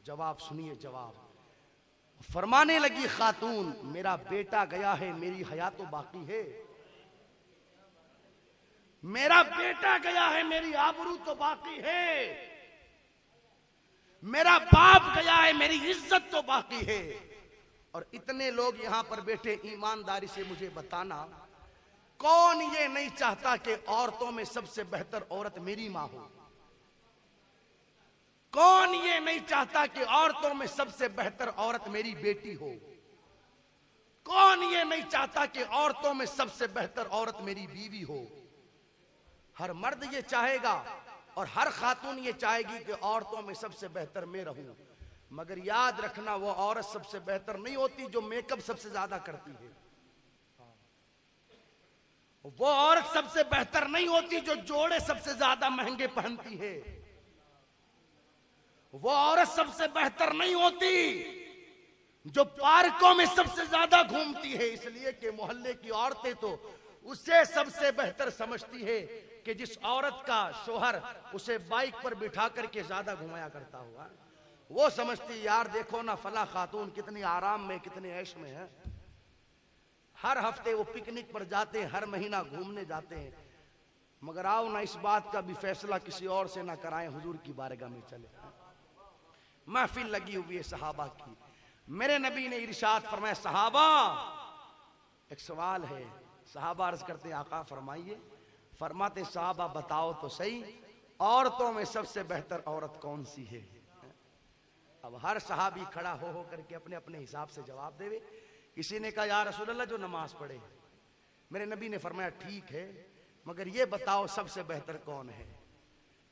جواب سنیے, جواب فرمانے لگی خاتون میرا بیٹا گیا ہے, میری حیات تو باقی ہے. میرا بیٹا گیا ہے, میری آبرو تو باقی ہے. میرا باپ گیا ہے, میری عزت تو باقی ہے. اور اتنے لوگ یہاں پر بیٹھے, ایمانداری سے مجھے بتانا کون یہ نہیں چاہتا کہ عورتوں میں سب سے بہتر عورت میری ماں ہو. کون یہ نہیں چاہتا کہ عورتوں میں سب سے بہتر عورت میری بیٹی ہو. کون یہ نہیں چاہتا کہ عورتوں میں سب سے بہتر عورت میری بیوی ہو. ہر مرد یہ چاہے گا اور ہر خاتون یہ چاہے گی کہ عورتوں میں سب سے بہتر میں رہوں. مگر یاد رکھنا وہ عورت سب سے بہتر نہیں ہوتی جو میک اپ سب سے زیادہ کرتی ہے. وہ عورت سب سے بہتر نہیں ہوتی جو جوڑے سب سے زیادہ مہنگے پہنتی ہے. وہ عورت سب سے بہتر نہیں ہوتی جو پارکوں میں سب سے زیادہ گھومتی ہے. اس لیے کہ محلے کی عورتیں تو اسے سب سے بہتر سمجھتی ہے کہ جس عورت کا شوہر اسے بائک پر بٹھا کر کے زیادہ گھمایا کرتا ہوا. وہ سمجھتی یار دیکھو نا فلاں خاتون کتنی آرام میں, کتنے عیش میں ہے. ہر ہفتے وہ پکنک پر جاتے ہیں, ہر مہینہ گھومنے جاتے ہیں. مگر آؤ نا اس بات کا بھی فیصلہ کسی اور سے نہ کرائیں, حضور کی بارگاہ میں چلے. محفل لگی ہوئی ہے صحابہ کی. میرے نبی نے ارشاد فرمایا صحابہ ایک سوال ہے. صحابہ عرض کرتے ہیں آقا فرمائیے. فرماتے صحابہ بتاؤ تو صحیح عورتوں میں سب سے بہتر عورت کون سی ہے. اب ہر صحابی کھڑا ہو کر کے اپنے اپنے حساب سے جواب دے. کسی نے کہا یا رسول اللہ جو نماز پڑھے. میرے نبی نے فرمایا ٹھیک ہے مگر یہ بتاؤ سب سے بہتر کون ہے.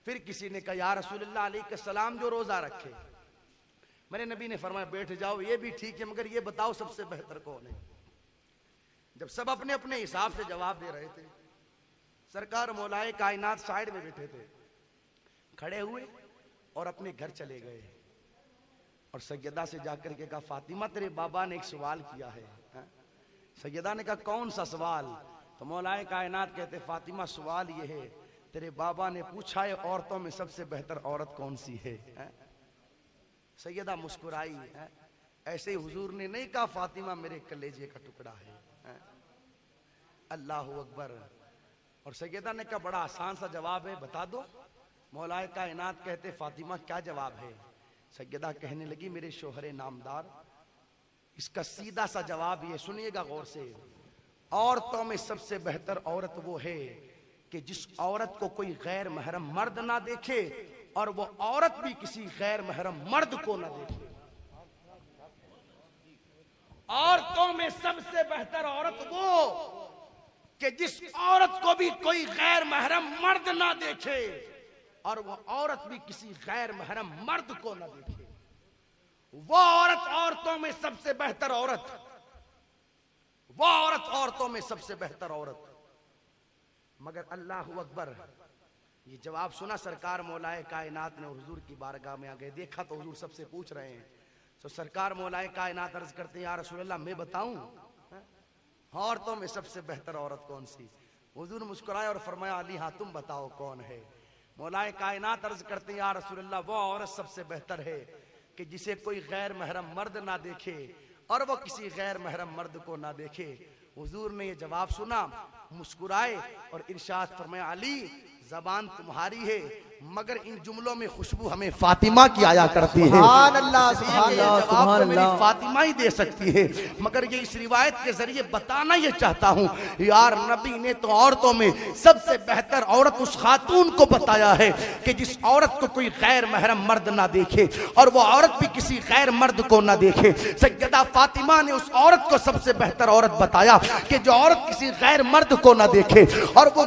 پھر کسی نے کہا یا رسول اللہ علیہ السلام جو روزہ رکھے. میرے نبی نے فرمایا بیٹھ جاؤ, یہ بھی ٹھیک ہے مگر یہ بتاؤ سب سے بہتر کون ہے. جب سب اپنے اپنے حساب سے جواب دے رہے تھے، سرکار مولائے کائنات سائیڈ میں بیٹھے تھے، کھڑے ہوئے اور اپنے گھر چلے گئے اور سیدہ سے جا کر کے کہا فاطمہ تیرے بابا نے ایک سوال کیا ہے. سیدہ نے کہا کون سا سوال؟ تو مولائے کائنات کہتے فاطمہ سوال یہ ہے تیرے بابا نے پوچھا ہے عورتوں میں سب سے بہتر عورت کون سی ہے. سیدہ مسکرائی. ایسے حضور نے نہیں کہا فاطمہ میرے کلیجے کا ٹکڑا ہے. اللہ اکبر. اور سیدہ نے کہا بڑا آسان سا جواب ہے بتا دو. مولائے کائنات کہتے فاطمہ کیا جواب ہے؟ سیدہ کہنے لگی میرے شوہر نامدار اس کا سیدھا سا جواب یہ سنیے گا غور سے، عورتوں میں سب سے بہتر عورت وہ ہے کہ جس عورت کو کوئی غیر محرم مرد نہ دیکھے اور وہ عورت بھی کسی غیر محرم مرد کو نہ دیکھے. عورتوں میں سب سے بہتر عورت وہ کہ جس عورت کو بھی کوئی غیر محرم مرد نہ دیکھے اور وہ عورت بھی کسی غیر محرم مرد کو نہ دیکھے. وہ عورت عورتوں میں سب سے بہتر عورت، وہ عورت عورتوں میں سب سے بہتر عورت. مگر اللہ اکبر یہ جواب سنا سرکار مولائے کائنات نے حضور کی بارگاہ میں آگے دیکھا تو حضور سب سے پوچھ رہے ہیں. تو سرکار مولائے کائنات عرض کرتے ہیں یا رسول اللہ میں بتاؤں عورتوں میں سب سے بہتر عورت کون سی؟ حضور مسکرائے اور فرمایا علی ہاں تم بتاؤ کون ہے؟ مولائے کائنات عرض کرتے ہیں یا رسول اللہ وہ عورت سب سے بہتر ہے کہ جسے کوئی غیر محرم مرد نہ دیکھے اور وہ کسی غیر محرم مرد کو نہ دیکھے. حضور نے یہ جواب سنا مسکرائے اور ارشاد فرمایا علی زبان تمہاری ہے مگر ان جملوں میں خوشبو ہمیں فاطمہ کی آیا کرتی ہے. سبحان اللہ سبحان اللہ جواب تو میری فاطمہ ہی دے سکتی ہے مگر یہ اس روایت کے ذریعے بتانا یہ چاہتا ہوں یار نبی نے تو عورتوں میں سب سے بہتر عورت اس خاتون کو بتایا ہے کہ جس عورت کو کوئی غیر محرم مرد نہ دیکھے اور وہ عورت بھی کسی غیر مرد کو نہ دیکھے. سیدہ فاطمہ نے اس عورت کو سب سے بہتر عورت بتایا کہ جو عورت کسی غیر مرد کو نہ دیکھے اور وہ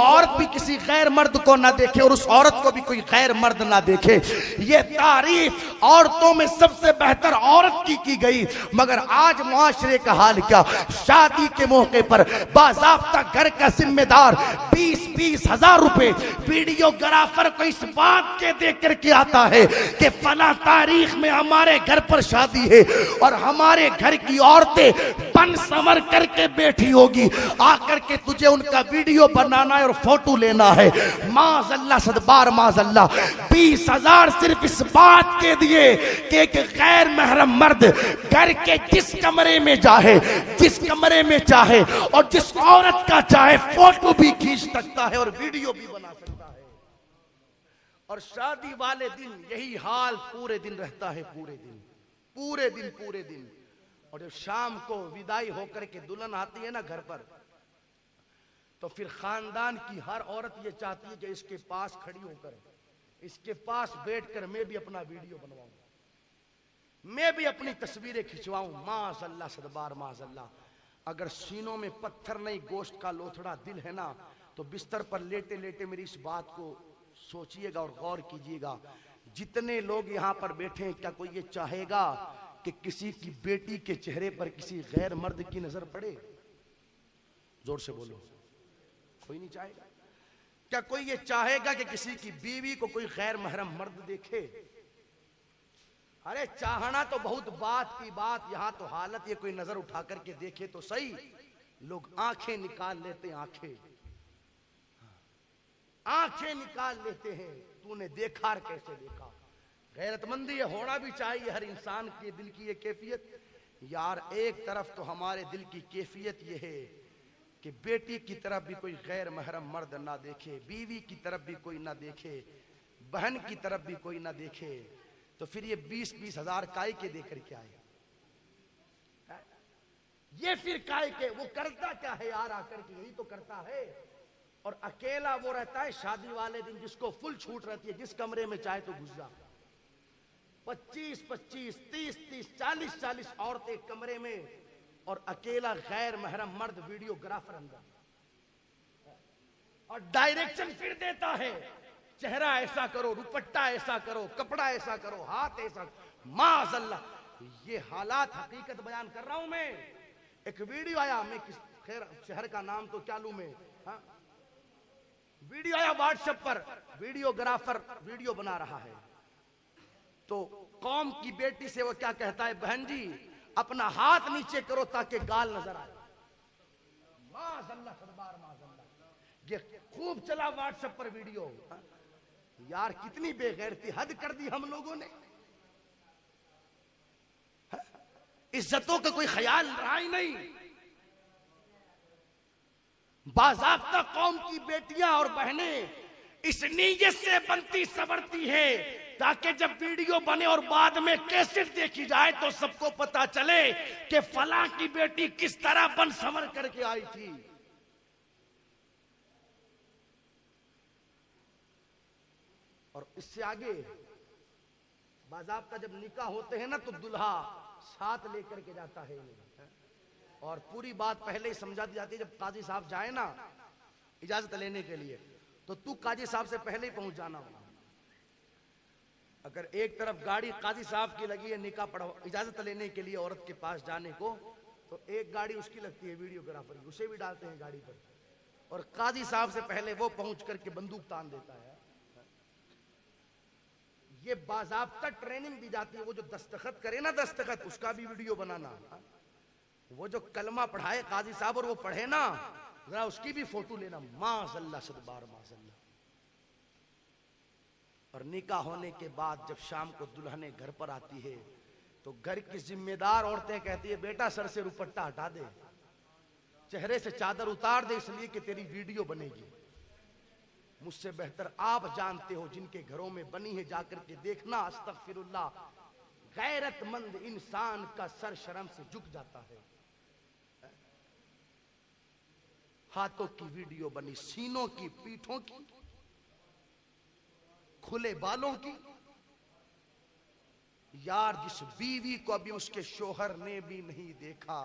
عورت بھی کسی غیر مرد کو نہ دیکھے اور اس عورت کو بھی کوئی غیر مرد نہ دیکھے. یہ تعریف عورتوں میں سب سے بہتر عورت کی گئی. مگر آج معاشرے کا حال کیا؟ شادی کے موقع پر باضابطہ گھر کا ذمہ دار 20-20 ہزار روپے ویڈیو گرافر کو اس بات کے دے کر کے آتا ہے کہ فلاں تاریخ میں ہمارے گھر پر شادی ہے اور ہمارے گھر کی عورتیں بن سنور کر کے بیٹھی ہوگی، آ کر کے تجھے ان کا ویڈیو بنانا ہے اور فوٹو لینا ہے. معاذ اللہ صدبار معاذ اللہ 20 ہزار صرف اس بات کے دیے کہ ایک غیر محرم مرد گھر کے جس کمرے میں چاہے اور جس عورت کا چاہے فوٹو بھی کھینچ سکتا ہے اور ویڈیو بھی بنا سکتا ہے. اور شادی والے دن یہی حال پورے دن رہتا ہے. پورے دن. اور جب شام کو ودائی ہو کر کے دلہن آتی ہے نا گھر پر تو پھر خاندان کی ہر عورت یہ چاہتی ہے کہ اس کے پاس کھڑی ہو کر اس کے پاس بیٹھ کر میں بھی اپنا ویڈیو بنواؤں، میں بھی اپنی تصویریں کھچواؤں. معاذ اللہ صدبار معاذ اللہ. اگر سینوں میں پتھر نہیں گوشت کا لوتھڑا دل ہے نا تو بستر پر لیٹے لیٹے میری اس بات کو سوچئے گا اور غور کیجئے گا. جتنے لوگ یہاں پر بیٹھے ہیں کیا کوئی یہ چاہے گا کہ کسی کی بیٹی کے چہرے پر کسی غیر مرد کی نظر پڑے؟ زور سے بولو. کوئی نہیں چاہے گا. کیا کوئی یہ چاہے گا کہ کسی کی بیوی کو کوئی غیر محرم مرد دیکھے؟ ارے چاہنا تو بہت بات کی بات، یہاں تو حالت یہ کوئی نظر اٹھا کر کے دیکھے تو صحیح. لوگ آنکھیں نکال لیتے ہیں، آنکھیں نکال لیتے ہیں. تو نے دیکھا اور کیسے دیکھا؟ غیرت مندی یہ ہونا بھی چاہیے ہر انسان کے دل کی یہ کیفیت. یار ایک طرف تو ہمارے دل کی کیفیت یہ ہے کہ بیٹی کی طرف بھی کوئی غیر محرم مرد نہ دیکھے، بیوی کی طرف بھی کوئی نہ دیکھے، بہن کی طرف بھی کوئی نہ دیکھے. تو پھر یہ 20-20 ہزار کائے کے دے کر کے آئے. یہ پھر کائے کے وہ کرتا کیا ہے یار؟ آ کر کے یہی تو کرتا ہے. اور اکیلا وہ رہتا ہے شادی والے دن جس کو فل چھوٹ رہتی ہے، جس کمرے میں چاہے تو گھس جا. 25-25 30-30 40-40 عورتیں ایک کمرے میں اور اکیلا غیر محرم مرد ویڈیو گرافر اندر. اور ڈائریکشن پھر دیتا ہے چہرہ ایسا کرو، دوپٹہ ایسا کرو، کپڑا ایسا کرو، ہاتھ ایسا. معاذ اللہ یہ حالات حقیقت بیان کر رہا ہوں میں ایک ویڈیو آیا, میں خیر شہر کا نام تو کیا لوں میں, ہاں ویڈیو آیا واٹس ایپ پر, ویڈیوگرافر ویڈیو بنا رہا ہے, تو قوم کی بیٹی سے وہ کیا کہتا ہے, بہن جی اپنا ہاتھ نیچے کرو تاکہ گال نظر آئے. معاذ اللہ تبار معاذ اللہ, یہ خوب چلا واٹس ایپ پر ویڈیو. یار کتنی بے غیرتی, حد کر دی ہم لوگوں نے. عزتوں کا کوئی خیال رہا ہی نہیں. باضابطہ قوم کی بیٹیاں اور بہنیں اس نیت سے بنتی سنورتی ہے تاکہ جب ویڈیو بنے اور بعد میں کیسٹ دیکھی جائے تو سب کو پتا چلے کہ فلاں کی بیٹی کس طرح بن سنور کر کے آئی تھی. اور اس سے آگے باضابطہ جب نکاح ہوتے ہیں نا تو دلہا ساتھ لے کر کے جاتا ہے, اور پوری بات پہلے ہی سمجھا دی جاتی ہے. جب قاضی صاحب جائیں نا اجازت لینے کے لیے تو قاضی صاحب سے پہلے ہی پہنچ جانا ہوگا. اگر ایک طرف گاڑی قاضی صاحب کی لگی ہے نکاح پڑھو اجازت لینے کے لیے عورت کے پاس جانے کو, تو ایک گاڑی اس کی لگتی ہے ویڈیوگرافر کی, اسے بھی ڈالتے ہیں گاڑی پر, اور قاضی صاحب سے پہلے وہ پہنچ کر کے بندوق تان دیتا ہے. یہ باضابطہ ٹریننگ دی جاتی ہے. وہ جو دستخط کرے نا دستخط, اس کا بھی ویڈیو بنانا. وہ جو کلمہ پڑھائے قاضی صاحب اور وہ پڑھے نا, ذرا اس کی بھی فوٹو لینا. معاذ اللہ صدبار معاذ اللہ. اور نکاح ہونے کے بعد جب شام کو دلہنیں گھر پر آتی ہے تو گھر کی ذمہ دار عورتیں کہتی ہے بیٹا سر سے دوپٹہ ہٹا دے, چہرے سے چادر اتار دے, اس لیے کہ تیری ویڈیو بنے گی. مجھ سے بہتر آپ جانتے ہو جن کے گھروں میں بنی ہے, جا کر کے دیکھنا. استغفر اللہ, غیرت مند انسان کا سر شرم سے جھک جاتا ہے. ہاتھوں کی ویڈیو بنی, سینوں کی, پیٹھوں کی, کھلے بالوں کی. یار جس بیوی کو ابھی اس کے شوہر نے بھی نہیں دیکھا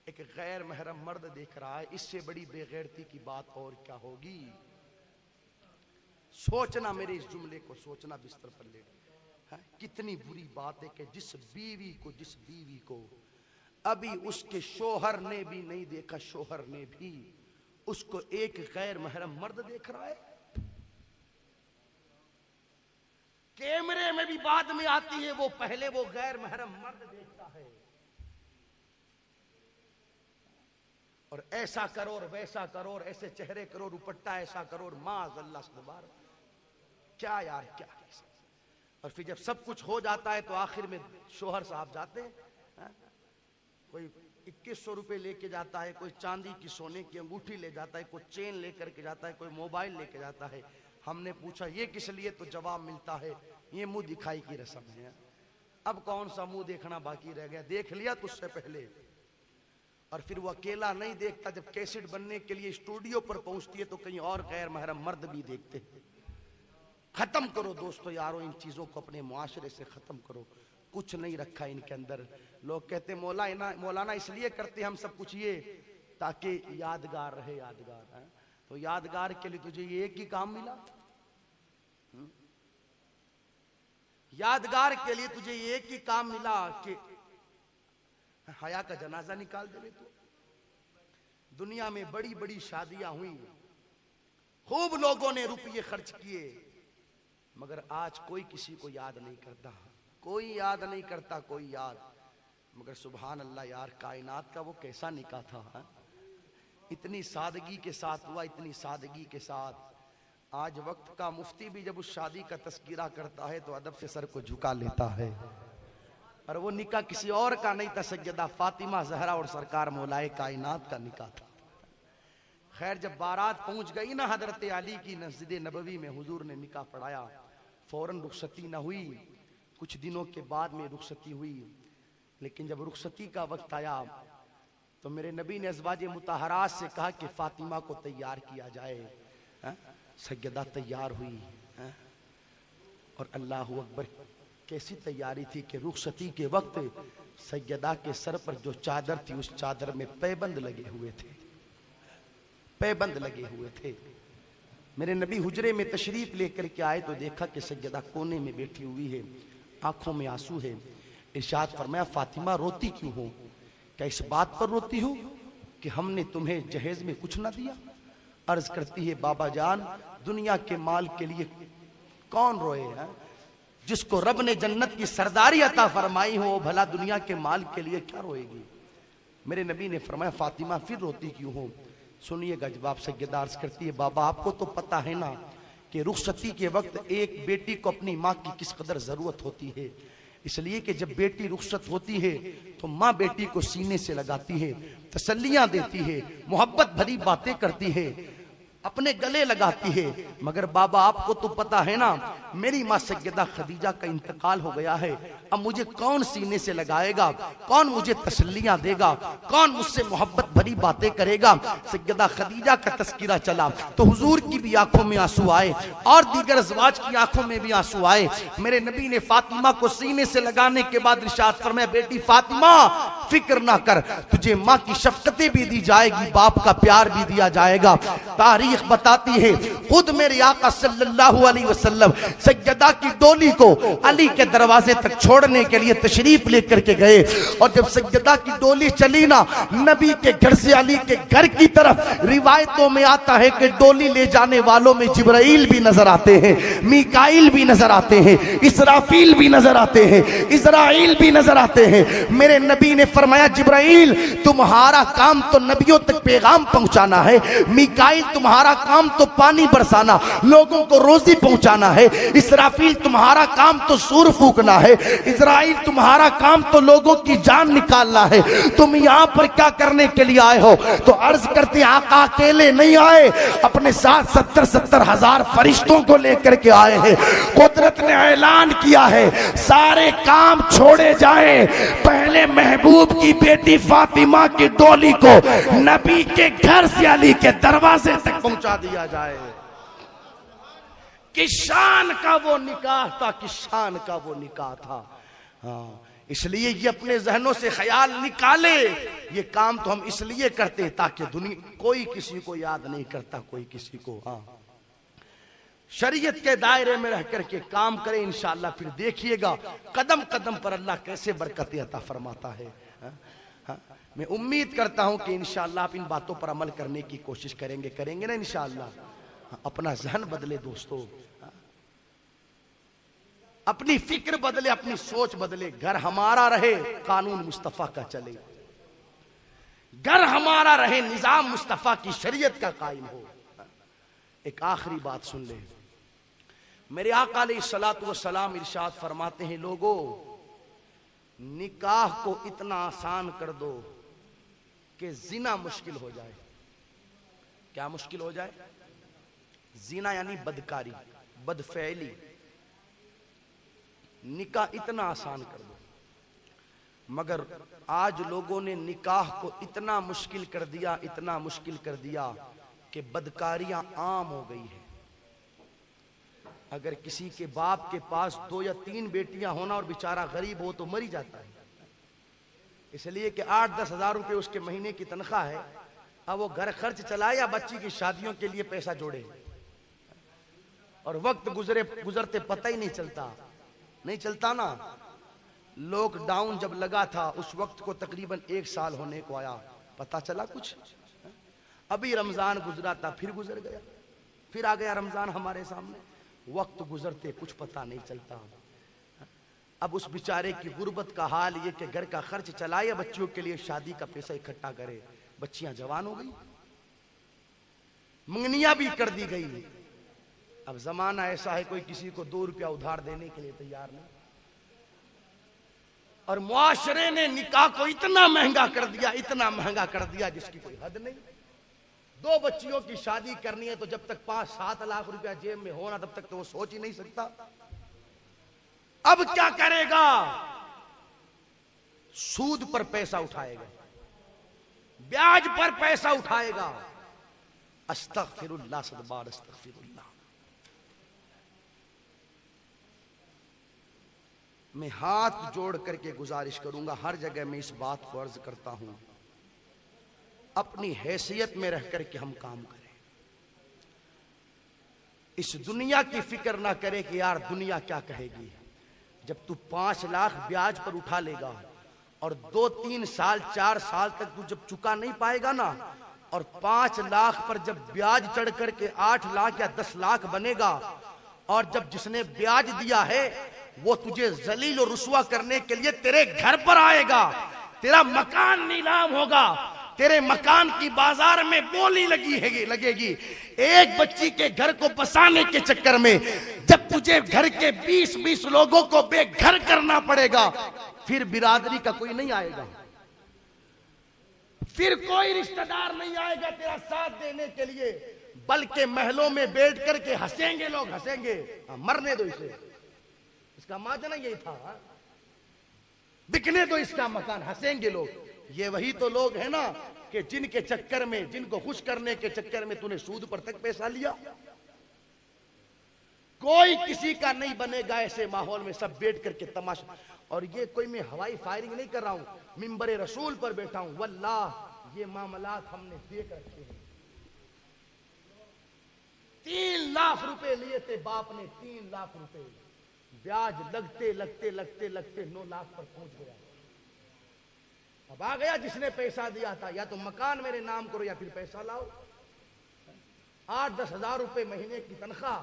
ایک غیر محرم مرد دیکھ رہا ہے, اس سے بڑی بے غیرتی کی بات اور کیا ہوگی. سوچنا, میرے اس جملے کو سوچنا, بستر پر لے. کتنی بری بات ہے کہ جس بیوی کو ابھی اس کے شوہر نے بھی نہیں دیکھا, شوہر نے بھی اس کو ایک غیر محرم مرد دیکھ رہا ہے. کیمرے میں بھی بعد میں آتی ہے, وہ پہلے وہ غیر محرم مرد دیکھتا ہے. اور ایسا کرو اور ویسا کرو اور ایسے چہرے کرو, دوپٹہ ایسا کرو, اور معاذ اللہ سبحان. کیا یار کیا. اور پھر جب سب کچھ ہو جاتا ہے تو آخر میں شوہر صاحب جاتے ہیں, کوئی 2100 روپے لے کے جاتا ہے, کوئی چاندی کی سونے کی انگوٹھی لے جاتا ہے, کوئی چین لے کر کے جاتا ہے, کوئی موبائل لے کے جاتا ہے. ہم نے پوچھا یہ کس لیے, تو جواب ملتا ہے یہ منہ دکھائی کی رسم ہے. اب کون سا منہ دیکھنا باقی رہ گیا, دیکھ لیا تو اس سے پہلے. اور پھر وہ اکیلا نہیں دیکھتا, جب کیسٹ بننے کے لیے اسٹوڈیو پر پہنچتی ہے تو کہیں اور غیر محرم مرد بھی دیکھتے. ختم کرو دوستو یارو, ان چیزوں کو اپنے معاشرے سے ختم کرو. کچھ نہیں رکھا ان کے اندر. لوگ کہتے مولانا اس لیے کرتے ہم سب کچھ یہ تاکہ یادگار رہے. یادگار ہے تو یادگار کے لیے تجھے یہ ایک ہی کام ملا, یادگار کے لیے تجھے یہ ایک ہی کام ملا کہ حیا کا جنازہ نکال دے. تو دنیا میں بڑی بڑی شادیاں ہوئی, خوب لوگوں نے روپیے خرچ کیے, مگر آج کوئی کسی کو یاد نہیں کرتا, کوئی یاد نہیں کرتا, کوئی یاد. مگر سبحان اللہ یار, کائنات کا وہ کیسا نکاح تھا, اتنی سادگی کے ساتھ ہوا, اتنی سادگی کے ساتھ. آج وقت کا مفتی بھی جب اس شادی کا تذکرہ کرتا ہے تو ادب سے سر کو جھکا لیتا ہے. اور وہ نکاح کسی اور کا نہیں تھا, سیدہ فاطمہ زہرا اور سرکار مولائے کائنات کا نکاح تھا. خیر جب بارات پہنچ گئی نا حضرت علی کی مسجد نبوی میں, حضور نے نکاح پڑھایا. فوراً رخصتی نہ ہوئی, کچھ دنوں کے بعد میں رخصتی ہوئی. لیکن جب رخصتی کا وقت آیا تو میرے نبی نے ازواج مطہرات سے کہا کہ فاطمہ کو تیار کیا جائے. سیدہ تیار ہوئی, اور اللہ اکبر کیسی تیاری تھی کہ رخصتی کے وقت سیدہ کے سر پر جو چادر تھی اس چادر میں پیبند لگے ہوئے تھے, پیبند لگے ہوئے تھے. میرے نبی حجرے میں تشریف لے کر کے آئے تو دیکھا کہ سیدہ کونے میں بیٹھی ہوئی ہے, آنکھوں میں آنسو ہے. ارشاد فرمایا فاطمہ روتی کیوں ہو؟ کیا اس بات پر روتی ہو کہ ہم نے تمہیں جہیز میں کچھ نہ دیا؟ عرض کرتی ہے بابا جان دنیا کے مال کے لیے کون روئے ہیں؟ جس کو رب نے جنت کی سرداری عطا فرمائی ہو بھلا دنیا کے مال کے لیے کیا روئے گی؟ میرے نبی نے فرمایا فاطمہ پھر روتی کیوں ہو؟ سنیے گا جواب سیدہ عرض کرتی ہے بابا آپ کو تو پتہ ہے نا کہ رخصتی کے وقت ایک بیٹی کو اپنی ماں کی کس قدر ضرورت ہوتی ہے، اس لیے کہ جب بیٹی رخصت ہوتی ہے تو ماں بیٹی کو سینے سے لگاتی ہے، تسلیاں دیتی ہے، محبت بھری باتیں کرتی ہے، اپنے گلے لگاتی ہے۔ مگر بابا آپ کو تو پتا ہے نا میری ماں سیدہ خدیجہ کا انتقال ہو گیا ہے، اب مجھے کون سینے سے لگائے گا، کون مجھے تسلیاں دے گا، کون مجھ سے محبت بھری باتیں کرے گا؟ سیدہ خدیجہ کا تذکرہ چلا تو حضور کی بھی آنکھوں میں آنسو آئے اور دیگر ازواج کی آنکھوں میں بھی آنسو آئے۔ میرے نبی نے فاطمہ کو سینے سے لگانے کے بعد ارشاد فرمایا بیٹی فاطمہ فکر نہ کر، تجھے ماں کی شفقتیں بھی دی جائے گی، باپ کا پیار بھی دیا جائے گا۔ تاریخ بتاتی ہے خود میرے آقا صلی اللہ علیہ وسلم سیدہ کی ڈولی کو علی کے دروازے تک چھوڑنے کے لیے تشریف لے کر کے گئے، اور جب سیدہ کی ڈولی چلی نا نبی کے گھر سے علی کے گھر کی طرف، روایتوں میں آتا ہے کہ ڈولی لے جانے والوں میں جبرائیل بھی نظر آتے ہیں، میکائیل بھی نظر آتے ہیں، اسرافیل بھی نظر آتے ہیں، اسرائیل بھی نظر آتے ہیں۔ میرے نبی نے فرمایا جبرائیل تمہارا کام تو نبیوں تک پیغام پہنچانا ہے، میکائیل تمہارا کام تو پانی برسانا، لوگوں کو روزی پہنچانا ہے، اسرافیل تمہارا کام تو سور پھونکنا ہے، اسرائیل تمہارا کام تو لوگوں کی جان نکالنا ہے، تم یہاں پر کیا کرنے کے لیے آئے ہو؟ تو عرض کرتے آقا اکیلے نہیں آئے، اپنے ساتھ 70 ہزار فرشتوں کو لے کر کے آئے ہیں۔ قدرت نے اعلان کیا ہے سارے کام چھوڑے جائیں، پہلے محبوب کی بیٹی فاطمہ کی ڈولی کو نبی کے گھر سے علی کے دروازے تک پہنچا دیا جائے۔ کس شان کا وہ نکاح تھا، کس شان کا وہ نکاح تھا۔ ہاں اس لیے یہ اپنے ذہنوں سے خیال نکالے، یہ کام تو ہم اس لیے کرتے تاکہ دنیا کوئی کسی کو یاد نہیں کرتا، کوئی کسی کو۔ ہاں شریعت کے دائرے میں رہ کر کے کام کریں انشاءاللہ، پھر دیکھیے گا قدم قدم پر اللہ کیسے برکت عطا فرماتا ہے۔ میں امید کرتا ہوں کہ انشاءاللہ آپ ان باتوں پر عمل کرنے کی کوشش کریں گے نا انشاءاللہ۔ اپنا ذہن بدلے دوستو، اپنی فکر بدلے، اپنی سوچ بدلے، گھر ہمارا رہے قانون مصطفیٰ کا چلے، گھر ہمارا رہے نظام مصطفیٰ کی شریعت کا قائم ہو۔ ایک آخری بات سن لیں، میرے آقا علیہ الصلوۃ والسلام ارشاد فرماتے ہیں لوگوں نکاح کو اتنا آسان کر دو کہ زنا مشکل ہو جائے۔ کیا مشکل ہو جائے؟ زنا یعنی بدکاری، بدفعلی۔ نکاح اتنا آسان کر دو، مگر آج لوگوں نے نکاح کو اتنا مشکل کر دیا، اتنا مشکل کر دیا کہ بدکاریاں عام ہو گئی ہیں۔ اگر کسی کے باپ کے پاس 2 یا 3 بیٹیاں ہونا اور بیچارہ غریب ہو تو مری جاتا ہے، اس لیے کہ 8-10 ہزار روپے اس کے مہینے کی تنخواہ ہے، اب وہ گھر خرچ چلائے یا بچی کی شادیوں کے لیے پیسہ جوڑے، اور وقت گزرتے پتہ ہی نہیں چلتا نا۔ لاک ڈاؤن جب لگا تھا اس وقت کو تقریباً 1 سال ہونے کو آیا، پتہ چلا کچھ؟ ابھی رمضان گزرا تھا، پھر گزر گیا، پھر آ گیا رمضان ہمارے سامنے، وقت گزرتے کچھ پتہ نہیں چلتا۔ اب اس بیچارے کی غربت کا حال یہ کہ گھر کا خرچ چلائے، بچیوں کے لیے شادی کا پیسہ اکٹھا کرے، بچیاں جوان ہو گئی، منگنیاں بھی کر دی گئی۔ اب زمانہ ایسا ہے کوئی کسی کو 2 روپیہ ادھار دینے کے لیے تیار نہیں، اور معاشرے نے نکاح کو اتنا مہنگا کر دیا، اتنا مہنگا کر دیا جس کی کوئی حد نہیں۔ 2 بچیوں کی شادی کرنی ہے تو جب تک 5-7 لاکھ روپیہ جیب میں ہونا تب تک تو وہ سوچ ہی نہیں سکتا۔ اب کیا کرے گا؟ سود پر پیسہ اٹھائے گا، بیاج پر پیسہ اٹھائے گا۔ استغفر اللہ، 100 بار استغفر اللہ۔ میں ہاتھ جوڑ کر کے گزارش کروں گا، ہر جگہ میں اس بات کو عرض کرتا ہوں، اپنی حیثیت میں رہ کر کے ہم کام کریں، اس دنیا کی فکر نہ کرے کہ یار دنیا کیا کہے گی۔ جب تو 5 لاکھ بیاج پر اٹھا لے گا اور 2-3 سال 4 سال تک تو جب چکا نہیں پائے گا نا، اور 5 لاکھ پر جب بیاج چڑھ کر کے 8 لاکھ یا 10 لاکھ بنے گا، اور جب جس نے بیاج دیا ہے وہ تجھے ذلیل و رسوا کرنے کے لیے تیرے گھر پر آئے گا، تیرا مکان نیلام ہوگا، تیرے مکان کی بازار میں بولی لگے گی، ایک بچی کے گھر کو بسانے کے چکر میں جب تجھے گھر کے 20 لوگوں کو بے گھر کرنا پڑے گا، پھر برادری کا کوئی نہیں آئے گا، پھر کوئی رشتہ دار نہیں آئے گا تیرا ساتھ دینے کے لیے، بلکہ محلوں میں بیٹھ کر کے ہنسیں گے لوگ، ہنسیں گے، مرنے دو اسے، اس کا ماجرا یہی تھا، بکنے دو اس کا مکان، ہنسیں گے لوگ۔ یہ وہی تو لوگ ہیں نا کہ جن کے چکر میں، جن کو خوش کرنے کے چکر میں تو نے سود پر تک پیسہ لیا۔ کوئی کسی کا نہیں بنے گا ایسے ماحول میں، سب بیٹھ کر کے تماشا۔ اور یہ کوئی میں ہوائی فائرنگ نہیں کر رہا ہوں، منبر رسول پر بیٹھا ہوں، واللہ یہ معاملات ہم نے دیکھ رکھے ہیں۔ 3 لاکھ روپے لیے تھے باپ نے، 3 لاکھ روپے، بیاج لگتے 9 لاکھ پر پہنچ گیا۔ اب آ گیا جس نے پیسہ دیا تھا، یا تو مکان میرے نام کرو یا پھر پیسہ لاؤ۔ 8-10 ہزار روپے مہینے کی تنخواہ،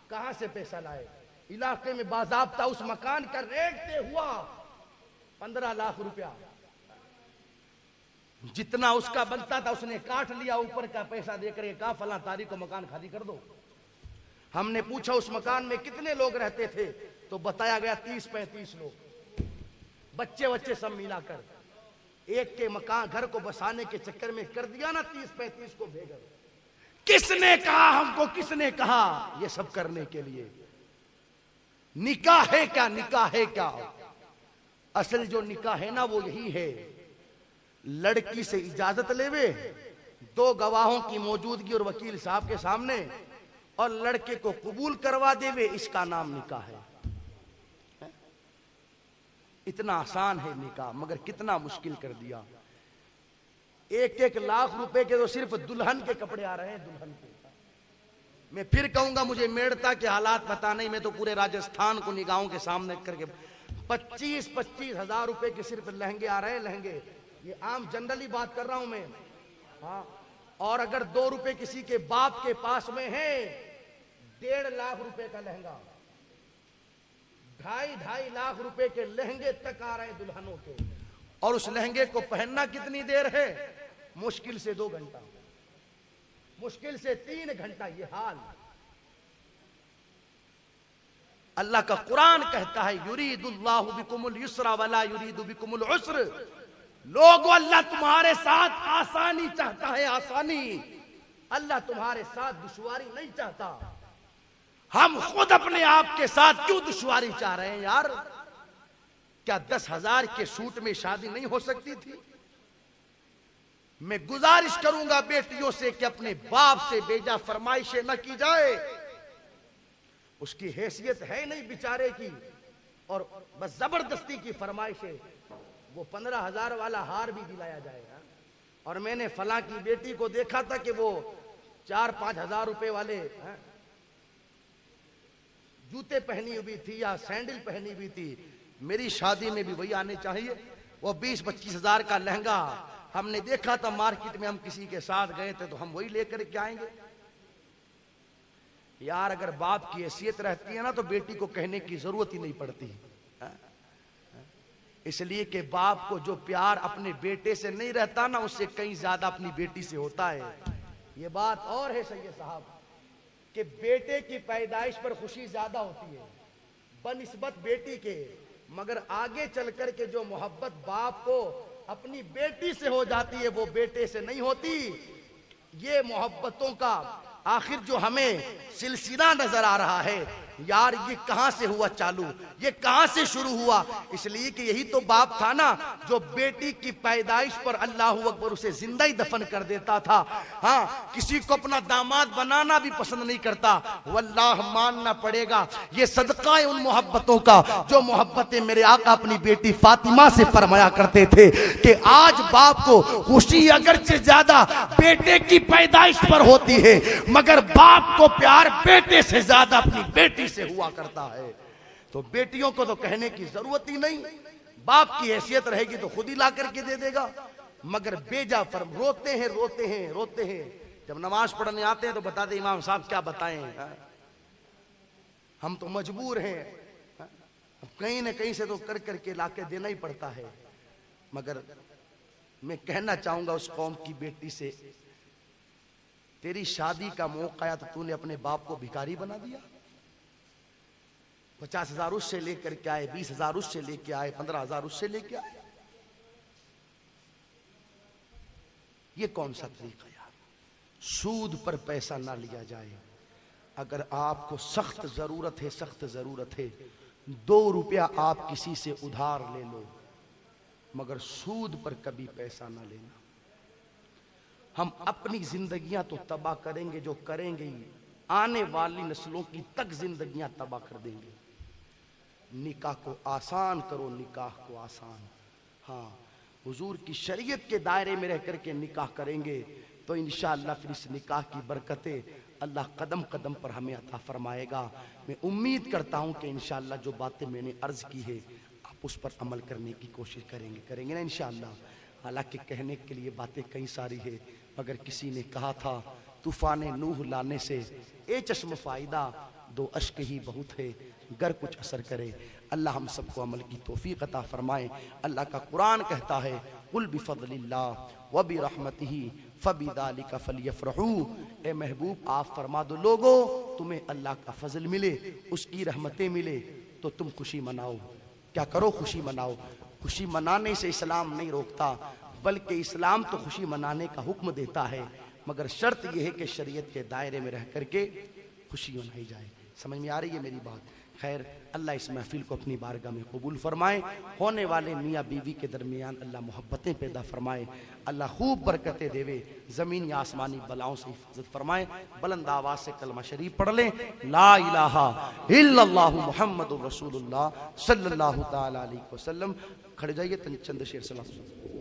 کہاں سے پیسہ لائے؟ علاقے میں باضابطہ اس مکان کا ریٹ طے ہوا 15 لاکھ روپیہ، جتنا اس کا بنتا تھا اس نے کاٹ لیا، اوپر کا پیسہ دے کر کہا فلاں تاریخ کو مکان خالی کر دو۔ ہم نے پوچھا اس مکان میں کتنے لوگ رہتے تھے، تو بتایا گیا 30-35 لوگ، بچے سب ملا کر ایک کے مکان گھر کو بسانے کے چکر میں کر دیا نا 30-35 کو بھیگا۔ کس نے کہا ہم کو، کس نے کہا یہ سب کرنے کے لیے؟ نکاح ہے کیا؟ نکاح ہے کیا؟ اصل جو نکاح ہے نا وہ یہی ہے، لڑکی سے اجازت لے وے 2 گواہوں کی موجودگی اور وکیل صاحب کے سامنے، اور لڑکے کو قبول کروا دے وے، اس کا نام نکاح ہے۔ اتنا آسان ہے نکاح، مگر کتنا مشکل کر دیا۔ 1-1 لاکھ روپے کے تو صرف دلہن کے کپڑے آ رہے ہیں، دلہن کے۔ میں پھر کہوں گا، مجھے میڑتا کے حالات پتا نہیں، میں تو پورے راجستھان کو نگاہوں کے سامنے کر کے 25-25 ہزار روپے کے صرف لہنگے آ رہے ہیں، لہنگے، یہ عام جنرلی بات کر رہا ہوں میں، ہاں۔ اور اگر 2 روپے کسی کے باپ کے پاس میں ہیں، 1.5 لاکھ روپے کا لہنگا، 2.5 لاکھ روپے کے لہنگے تک آ رہے ہیں دلہنوں کے، اور اس لہنگے کو پہننا کتنی دیر ہے؟ مشکل سے 2 گھنٹہ، مشکل سے 3 گھنٹہ، یہ حال۔ اللہ کا قرآن کہتا ہے یرید اللہ بکم اليسر ولا یرید بکم العسر، لوگو اللہ تمہارے ساتھ آسانی چاہتا ہے، آسانی، اللہ تمہارے ساتھ دشواری نہیں چاہتا۔ ہم خود اپنے آپ کے ساتھ کیوں دشواری چاہ رہے ہیں یار؟ کیا 10,000 کے سوٹ میں شادی نہیں ہو سکتی تھی؟ میں گزارش کروں گا بیٹیوں سے کہ اپنے باپ سے بیجا فرمائشیں نہ کی جائے، اس کی حیثیت ہے نہیں بیچارے کی، اور بس زبردستی کی فرمائشیں، وہ 15,000 والا ہار بھی دلایا جائے گا۔ اور میں نے فلاں کی بیٹی کو دیکھا تھا کہ وہ 4-5 ہزار روپے والے جوتے پہنی ہوئی تھی یا سینڈل پہنی ہوئی تھی۔ میری شادی میں بھی وہی آنے چاہیے، وہ 20-25 ہزار کا لہنگا ہم نے دیکھا تھا مارکیٹ میں، ہم کسی کے ساتھ گئے تھے تو ہم وہی لے کر کے آئیں گے۔ یار اگر باپ کی حیثیت رہتی ہے نا تو بیٹی کو کہنے کی ضرورت ہی نہیں پڑتی، اس لیے کہ باپ کو جو پیار اپنے بیٹے سے نہیں رہتا نا، اس سے کہیں زیادہ اپنی بیٹی سے ہوتا ہے۔ یہ بات اور ہے سید صاحب کہ بیٹے کی پیدائش پر خوشی زیادہ ہوتی ہے بنسبت بیٹی کے، مگر آگے چل کر کے جو محبت باپ کو اپنی بیٹی سے ہو جاتی ہے وہ بیٹے سے نہیں ہوتی۔ یہ محبتوں کا آخر جو ہمیں سلسلہ نظر آ رہا ہے یار، یہ کہاں سے ہوا چالو، یہ کہاں سے شروع ہوا؟ اس لیے کہ یہی تو باپ تھا نا جو بیٹی کی پیدائش پر اللہ اکبر اسے زندہ ہی دفن کر دیتا تھا۔ ہاں، کسی کو اپنا داماد بنانا بھی پسند نہیں کرتا۔ واللہ ماننا پڑے گا یہ صدقہ ہے ان محبتوں کا جو محبتیں میرے آقا اپنی بیٹی فاطمہ سے فرمایا کرتے تھے کہ آج باپ کو خوشی اگرچہ زیادہ بیٹے کی پیدائش پر ہوتی ہے، مگر باپ کو پیار بیٹے سے زیادہ اپنی بیٹی سے ہوا کرتا ہے۔ تو بیٹیوں کو تو کہنے کی ضرورت ہی نہیں، باپ کی حیثیت رہے گی تو خود ہی لا کر کے دے دے گا، مگر بیجا فرم روتے ہیں جب نماز پڑھنے آتے ہیں تو بتا دے امام صاحب کیا بتائیں، ہم تو مجبور ہیں، کہیں نہ کہیں سے تو کر کر کے لا کے دینا ہی پڑتا ہے۔ مگر میں کہنا چاہوں گا اس قوم کی بیٹی سے، تیری شادی کا موقع آیا تو تو نے اپنے باپ کو بھکاری بنا دیا، 50,000 اس سے لے کر کے آئے، 20,000 اس سے لے کے آئے، 15,000 اس سے لے کے آئے، یہ کون سا طریقہ یار؟ سود پر پیسہ نہ لیا جائے۔ اگر آپ کو سخت ضرورت ہے 2 روپیہ آپ کسی سے ادھار لے لو، مگر سود پر کبھی پیسہ نہ لینا۔ ہم اپنی زندگیاں تو تباہ کریں گے جو کریں گے ہی، آنے والی نسلوں کی تک زندگیاں تباہ کر دیں گے۔ نکاح کو آسان کرو، نکاح کو آسان، ہاں حضور کی شریعت کے دائرے میں رہ کر کے نکاح کریں گے تو انشاءاللہ پھر اس نکاح کی برکتیں اللہ قدم قدم پر ہمیں عطا فرمائے گا۔ میں امید کرتا ہوں کہ انشاءاللہ جو باتیں میں نے عرض کی ہے آپ اس پر عمل کرنے کی کوشش کریں گے نا انشاءاللہ۔ حالانکہ کہنے کے لیے باتیں کئی ساری ہے، مگر کسی نے کہا تھا طوفان نوح لانے سے اے چشم فائدہ 2 اشک ہی بہت ہے، گر کچھ اثر کرے۔ اللہ ہم سب کو عمل کی توفیق عطا فرمائے۔ اللہ کا قرآن کہتا ہے قل بفضل اللہ وبرحمتہ فبذلک فلیفرحوا، اے محبوب آپ فرما دو لوگو تمہیں اللہ کا فضل ملے، اس کی رحمتیں ملے تو تم خوشی مناؤ۔ کیا کرو؟ خوشی مناؤ۔ خوشی منانے سے اسلام نہیں روکتا، بلکہ اسلام تو خوشی منانے کا حکم دیتا ہے، مگر شرط یہ ہے کہ شریعت کے دائرے میں رہ کر کے خوشی منائی جائے۔ سمجھ میں آ رہی ہے میری بات؟ خیر، اللہ اس محفل کو اپنی بارگاہ میں قبول فرمائے، ہونے والے میاں بیوی کے درمیان اللہ محبتیں پیدا فرمائے، اللہ خوب برکتیں دے، زمینی آسمانی بلاؤں سے حفاظت فرمائے۔ بلند آواز سے کلمہ شریف پڑھ لیں، لا الہ الا اللہ محمد رسول اللہ صلی اللہ تعالی علیہ وسلم۔ کھڑے جائیے چند شعر صلی اللہ علیہ وسلم۔